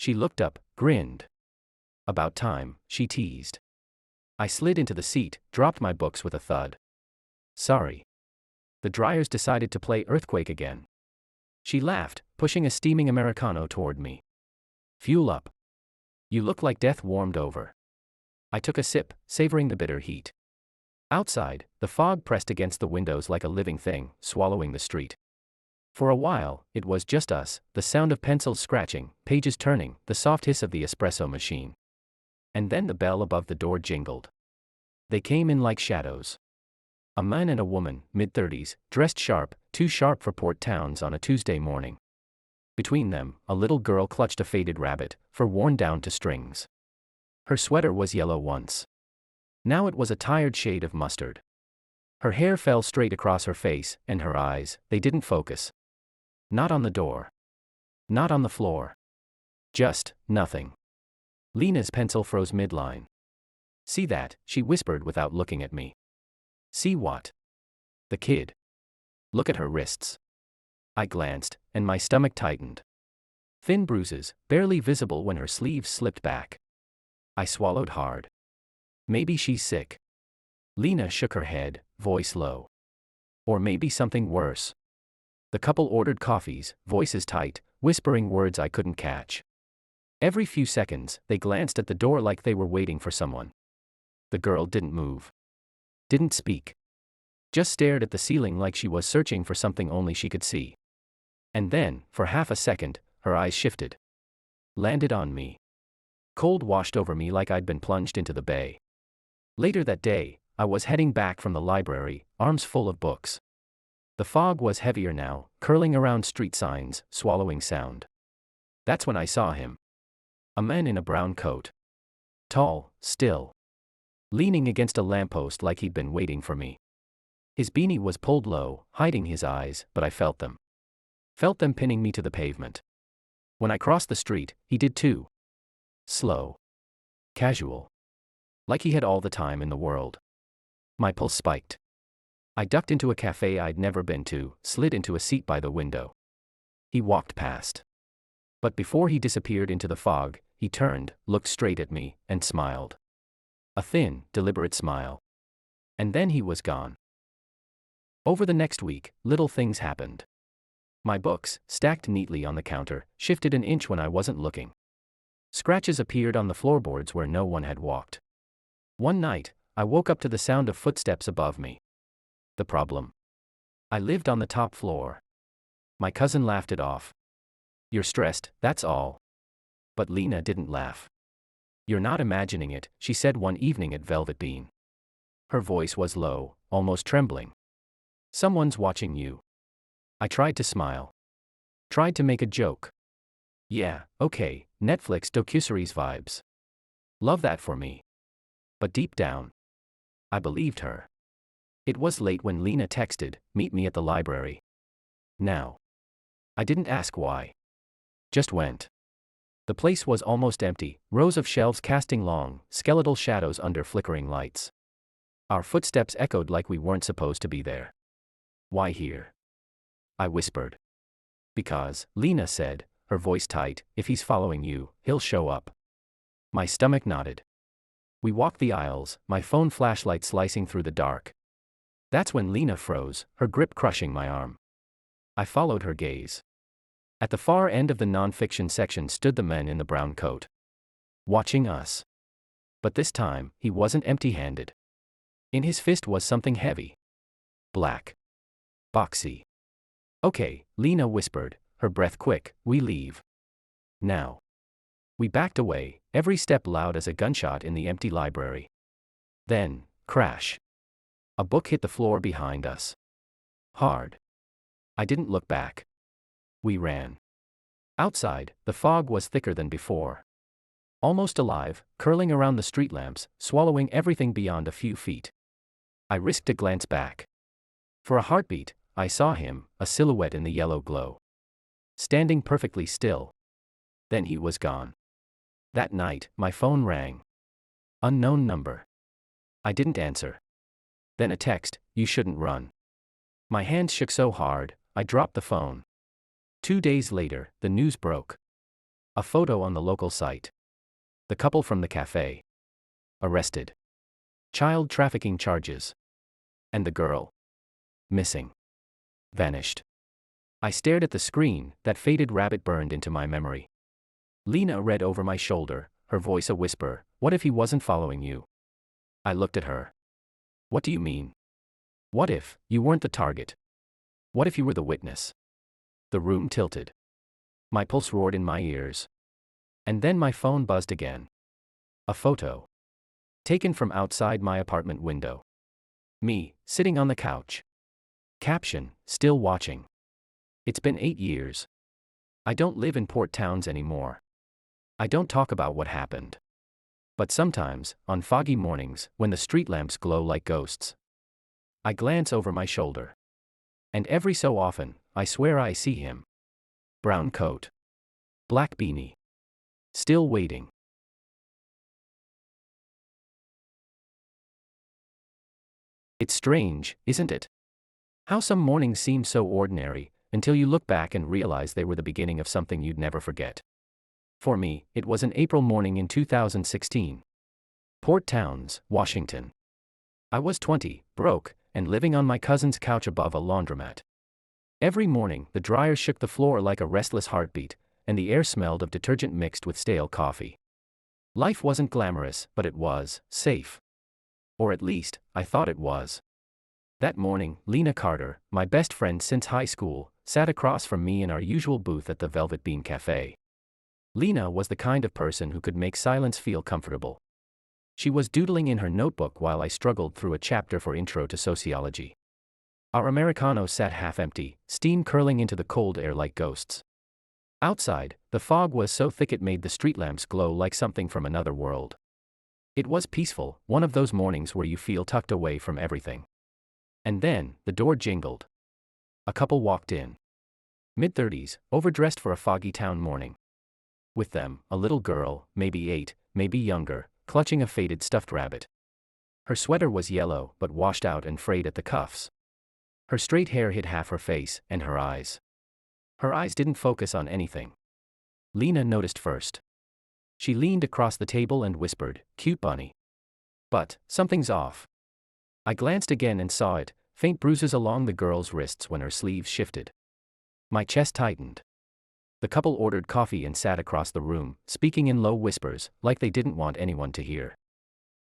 She looked up, grinned. About time, she teased. I slid into the seat, dropped my books with a thud. Sorry. The dryers decided to play earthquake again. She laughed, pushing a steaming Americano toward me. Fuel up. You look like death warmed over. I took a sip, savoring the bitter heat. Outside, the fog pressed against the windows like a living thing, swallowing the street. For a while, it was just us, the sound of pencils scratching, pages turning, the soft hiss of the espresso machine. And then the bell above the door jingled. They came in like shadows. A man and a woman, mid-30s, dressed sharp, too sharp for port towns on a Tuesday morning. Between them, a little girl clutched a faded rabbit, fur worn down to strings. Her sweater was yellow once. Now it was a tired shade of mustard. Her hair fell straight across her face, and her eyes, they didn't focus. Not on the door. Not on the floor. Just, nothing. Lena's pencil froze midline. See that, she whispered without looking at me. See what? The kid. Look at her wrists. I glanced, and my stomach tightened. Thin bruises, barely visible when her sleeves slipped back. I swallowed hard. Maybe she's sick. Lena shook her head, voice low. Or maybe something worse. The couple ordered coffees, voices tight, whispering words I couldn't catch. Every few seconds, they glanced at the door like they were waiting for someone. The girl didn't move. Didn't speak. Just stared at the ceiling like she was searching for something only she could see. And then, for half a second, her eyes shifted. Landed on me. Cold washed over me like I'd been plunged into the bay. Later that day, I was heading back from the library, arms full of books. The fog was heavier now, curling around street signs, swallowing sound. That's when I saw him. A man in a brown coat. Tall, still. Leaning against a lamppost like he'd been waiting for me. His beanie was pulled low, hiding his eyes, but I felt them. Felt them pinning me to the pavement. When I crossed the street, he did too. Slow. Casual. Like he had all the time in the world. My pulse spiked. I ducked into a cafe I'd never been to, slid into a seat by the window. He walked past. But before he disappeared into the fog, he turned, looked straight at me, and smiled. A thin, deliberate smile. And then he was gone. Over the next week, little things happened. My books, stacked neatly on the counter, shifted an inch when I wasn't looking. Scratches appeared on the floorboards where no one had walked. One night, I woke up to the sound of footsteps above me. The problem? I lived on the top floor. My cousin laughed it off. You're stressed, that's all. But Lena didn't laugh. You're not imagining it, she said one evening at Velvet Bean. Her voice was low, almost trembling. Someone's watching you. I tried to smile. Tried to make a joke. Yeah, okay, Netflix docuseries vibes. Love that for me. But deep down, I believed her. It was late when Lena texted, meet me at the library. Now. I didn't ask why. Just went. The place was almost empty, rows of shelves casting long, skeletal shadows under flickering lights. Our footsteps echoed like we weren't supposed to be there. Why here? I whispered. Because, Lena said, her voice tight, if he's following you, he'll show up. My stomach nodded. We walked the aisles, my phone flashlight slicing through the dark. That's when Lena froze, her grip crushing my arm. I followed her gaze. At the far end of the non-fiction section stood the man in the brown coat. Watching us. But this time, he wasn't empty-handed. In his fist was something heavy. Black. Boxy. Okay, Lena whispered, her breath quick, we leave. Now. We backed away, every step loud as a gunshot in the empty library. Then, crash. A book hit the floor behind us. Hard. I didn't look back. We ran. Outside, the fog was thicker than before. Almost alive, curling around the street lamps, swallowing everything beyond a few feet. I risked a glance back. For a heartbeat, I saw him, a silhouette in the yellow glow. Standing perfectly still. Then he was gone. That night, my phone rang. Unknown number. I didn't answer. Then a text, you shouldn't run. My hands shook so hard, I dropped the phone. 2 days later, the news broke. A photo on the local site. The couple from the cafe. Arrested. Child trafficking charges. And the girl. Missing. Vanished. I stared at the screen, that faded rabbit burned into my memory. Lena read over my shoulder, her voice a whisper, "What if he wasn't following you?" I looked at her. "What do you mean? What if you weren't the target? What if you were the witness?" The room tilted. My pulse roared in my ears. And then my phone buzzed again. A photo. Taken from outside my apartment window. Me, sitting on the couch. Caption, "Still watching." It's been 8 years. I don't live in port towns anymore. I don't talk about what happened. But sometimes, on foggy mornings, when the street lamps glow like ghosts, I glance over my shoulder. And every so often, I swear I see him. Brown coat. Black beanie. Still waiting. It's strange, isn't it? How some mornings seem so ordinary, until you look back and realize they were the beginning of something you'd never forget. For me, it was an April morning in 2016. Port Towns, Washington. I was 20, broke, and living on my cousin's couch above a laundromat. Every morning, the dryer shook the floor like a restless heartbeat, and the air smelled of detergent mixed with stale coffee. Life wasn't glamorous, but it was safe. Or at least, I thought it was. That morning, Lena Carter, my best friend since high school, sat across from me in our usual booth at the Velvet Bean Cafe. Lena was the kind of person who could make silence feel comfortable. She was doodling in her notebook while I struggled through a chapter for Intro to Sociology. Our Americano sat half empty, steam curling into the cold air like ghosts. Outside, the fog was so thick it made the street lamps glow like something from another world. It was peaceful, one of those mornings where you feel tucked away from everything. And then, the door jingled. A couple walked in. Mid-30s, overdressed for a foggy town morning. With them, a little girl, maybe 8, maybe younger, clutching a faded stuffed rabbit. Her sweater was yellow but washed out and frayed at the cuffs. Her straight hair hid half her face, and her eyes. Her eyes didn't focus on anything. Lena noticed first. She leaned across the table and whispered, "Cute bunny." But, something's off. I glanced again and saw it, faint bruises along the girl's wrists when her sleeves shifted. My chest tightened. The couple ordered coffee and sat across the room, speaking in low whispers, like they didn't want anyone to hear.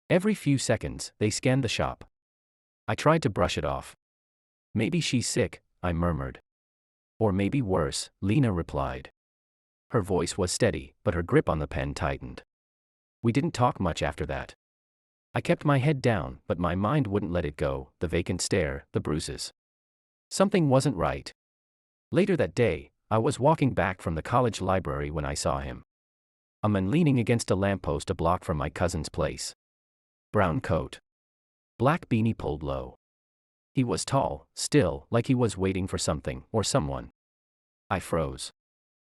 Every few seconds, they scanned the shop. I tried to brush it off. "Maybe she's sick," I murmured. "Or maybe worse," Lena replied. Her voice was steady, but her grip on the pen tightened. We didn't talk much after that. I kept my head down, but my mind wouldn't let it go, the vacant stare, the bruises. Something wasn't right. Later that day, I was walking back from the college library when I saw him. A man leaning against a lamppost a block from my cousin's place. Brown coat. Black beanie pulled low. He was tall, still, like he was waiting for something, or someone. I froze.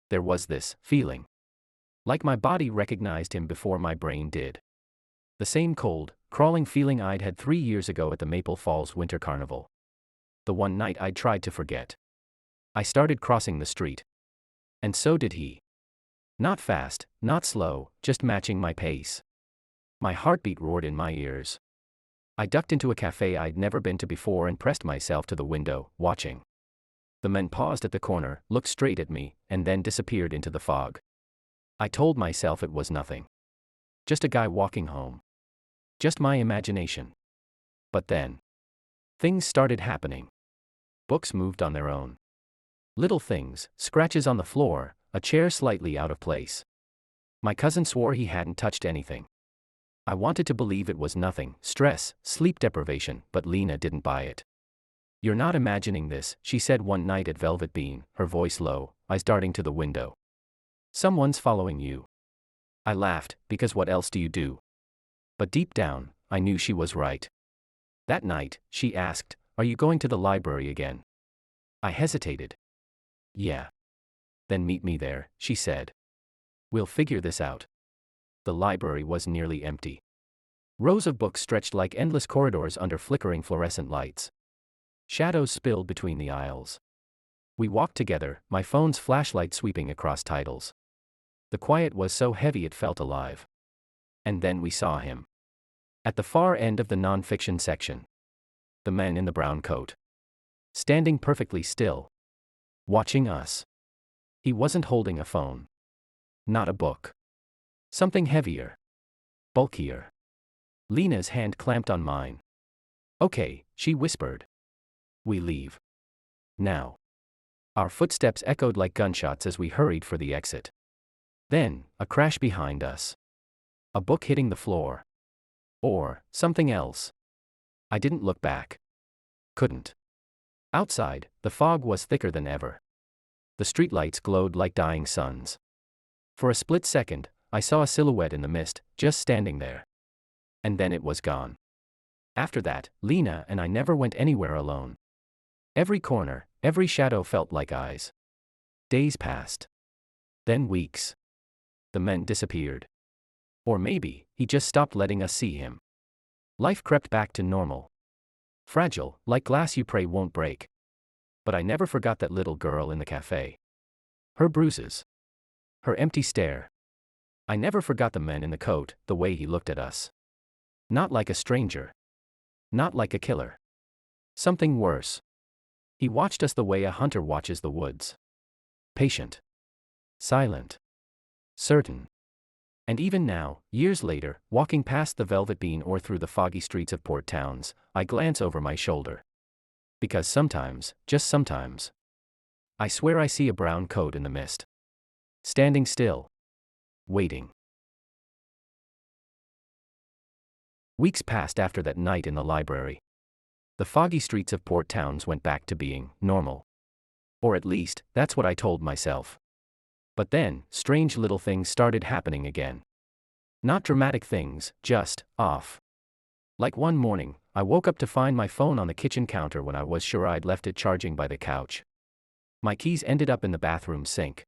There was this feeling. Like my body recognized him before my brain did. The same cold, crawling feeling I'd had 3 years ago at the Maple Falls Winter Carnival. The one night I'd tried to forget. I started crossing the street. And so did he. Not fast, not slow, just matching my pace. My heartbeat roared in my ears. I ducked into a cafe I'd never been to before and pressed myself to the window, watching. The man paused at the corner, looked straight at me, and then disappeared into the fog. I told myself it was nothing. Just a guy walking home. Just my imagination. But then, things started happening. Books moved on their own. Little things, scratches on the floor, a chair slightly out of place. My cousin swore he hadn't touched anything. I wanted to believe it was nothing, stress, sleep deprivation, but Lena didn't buy it. "You're not imagining this," she said one night at Velvet Bean, her voice low, eyes darting to the window. "Someone's following you." I laughed, because what else do you do? But deep down, I knew she was right. That night, she asked, "Are you going to the library again?" I hesitated. "Yeah." "Then meet me there," she said. "We'll figure this out." The library was nearly empty. Rows of books stretched like endless corridors under flickering fluorescent lights. Shadows spilled between the aisles. We walked together, my phone's flashlight sweeping across titles. The quiet was so heavy it felt alive. And then we saw him. At the far end of the non-fiction section. The man in the brown coat. Standing perfectly still. Watching us. He wasn't holding a phone. Not a book. Something heavier. Bulkier. Lena's hand clamped on mine. Okay, she whispered. We leave. Now. Our footsteps echoed like gunshots as we hurried for the exit. Then, a crash behind us. A book hitting the floor. Or, something else. I didn't look back. Couldn't. Outside, the fog was thicker than ever. The streetlights glowed like dying suns. For a split second, I saw a silhouette in the mist, just standing there. And then it was gone. After that, Lena and I never went anywhere alone. Every corner, every shadow felt like eyes. Days passed. Then weeks. The man disappeared. Or maybe, he just stopped letting us see him. Life crept back to normal. Fragile, like glass you pray won't break. But I never forgot that little girl in the cafe. Her bruises. Her empty stare. I never forgot the man in the coat, the way he looked at us. Not like a stranger. Not like a killer. Something worse. He watched us the way a hunter watches the woods. Patient. Silent. Certain. And even now, years later, walking past the Velvet Bean or through the foggy streets of port towns, I glance over my shoulder. Because sometimes, just sometimes, I swear I see a brown coat in the mist. Standing still. Waiting. Weeks passed after that night in the library. The foggy streets of port towns went back to being normal. Or at least, that's what I told myself. But then, strange little things started happening again. Not dramatic things, just off. Like one morning, I woke up to find my phone on the kitchen counter when I was sure I'd left it charging by the couch. My keys ended up in the bathroom sink.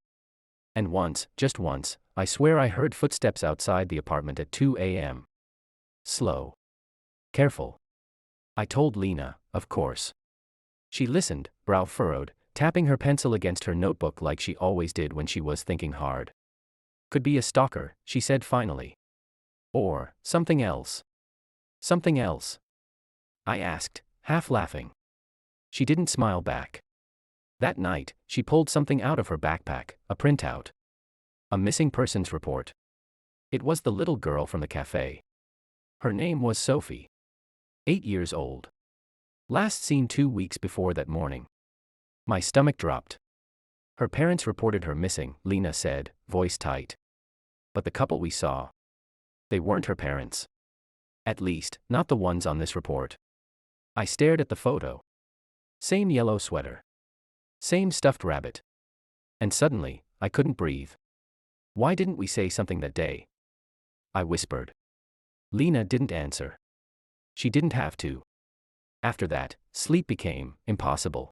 And once, just once, I swear I heard footsteps outside the apartment at 2 a.m. Slow. Careful. I told Lena, of course. She listened, brow furrowed, tapping her pencil against her notebook like she always did when she was thinking hard. Could be a stalker, she said finally. Or, something else. Something else. I asked, half laughing. She didn't smile back. That night, she pulled something out of her backpack, a printout. A missing persons report. It was the little girl from the cafe. Her name was Sophie. 8 years old. Last seen 2 weeks before that morning. My stomach dropped. Her parents reported her missing, Lena said, voice tight. But the couple we saw. They weren't her parents. At least, not the ones on this report. I stared at the photo. Same yellow sweater. Same stuffed rabbit. And suddenly, I couldn't breathe. Why didn't we say something that day? I whispered. Lena didn't answer. She didn't have to. After that, sleep became impossible.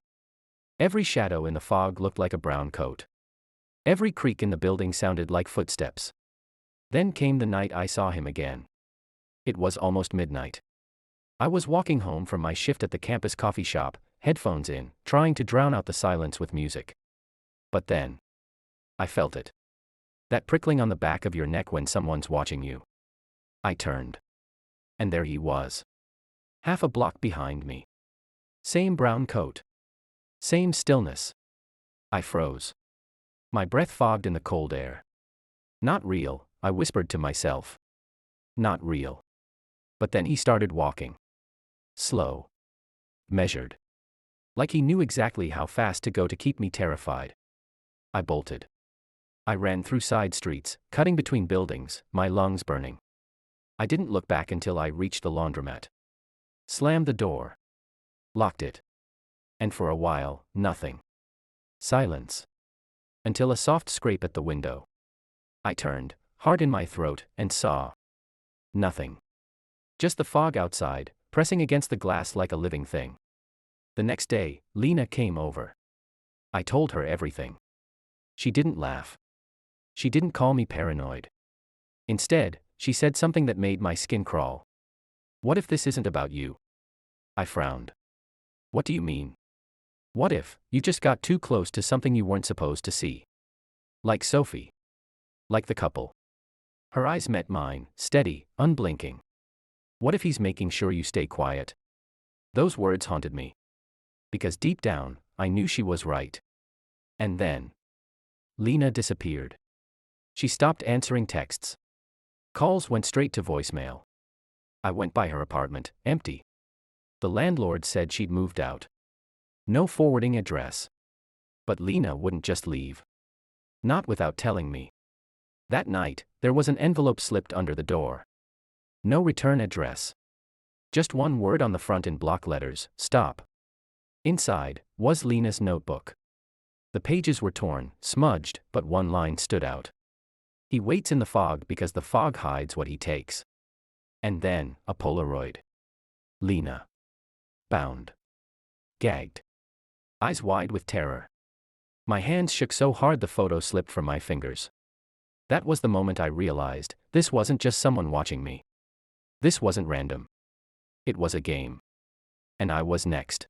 Every shadow in the fog looked like a brown coat. Every creak in the building sounded like footsteps. Then came the night I saw him again. It was almost midnight. I was walking home from my shift at the campus coffee shop, headphones in, trying to drown out the silence with music. But then, I felt it. That prickling on the back of your neck when someone's watching you. I turned. And there he was. Half a block behind me. Same brown coat. Same stillness. I froze. My breath fogged in the cold air. Not real, I whispered to myself. Not real. But then he started walking. Slow. Measured. Like he knew exactly how fast to go to keep me terrified. I bolted. I ran through side streets, cutting between buildings, my lungs burning. I didn't look back until I reached the laundromat. Slammed the door. Locked it. And for a while, nothing. Silence. Until a soft scrape at the window. I turned, heart in my throat, and saw nothing. Just the fog outside, pressing against the glass like a living thing. The next day, Lena came over. I told her everything. She didn't laugh. She didn't call me paranoid. Instead, she said something that made my skin crawl. What if this isn't about you? I frowned. What do you mean? What if you just got too close to something you weren't supposed to see? Like Sophie. Like the couple. Her eyes met mine, steady, unblinking. What if he's making sure you stay quiet? Those words haunted me. Because deep down, I knew she was right. And then, Lena disappeared. She stopped answering texts. Calls went straight to voicemail. I went by her apartment, empty. The landlord said she'd moved out. No forwarding address. But Lena wouldn't just leave. Not without telling me. That night, there was an envelope slipped under the door. No return address. Just one word on the front in block letters, stop. Inside, was Lena's notebook. The pages were torn, smudged, but one line stood out. He waits in the fog because the fog hides what he takes. And then, a Polaroid. Lena. Bound. Gagged. Eyes wide with terror. My hands shook so hard the photo slipped from my fingers. That was the moment I realized, this wasn't just someone watching me. This wasn't random. It was a game. And I was next.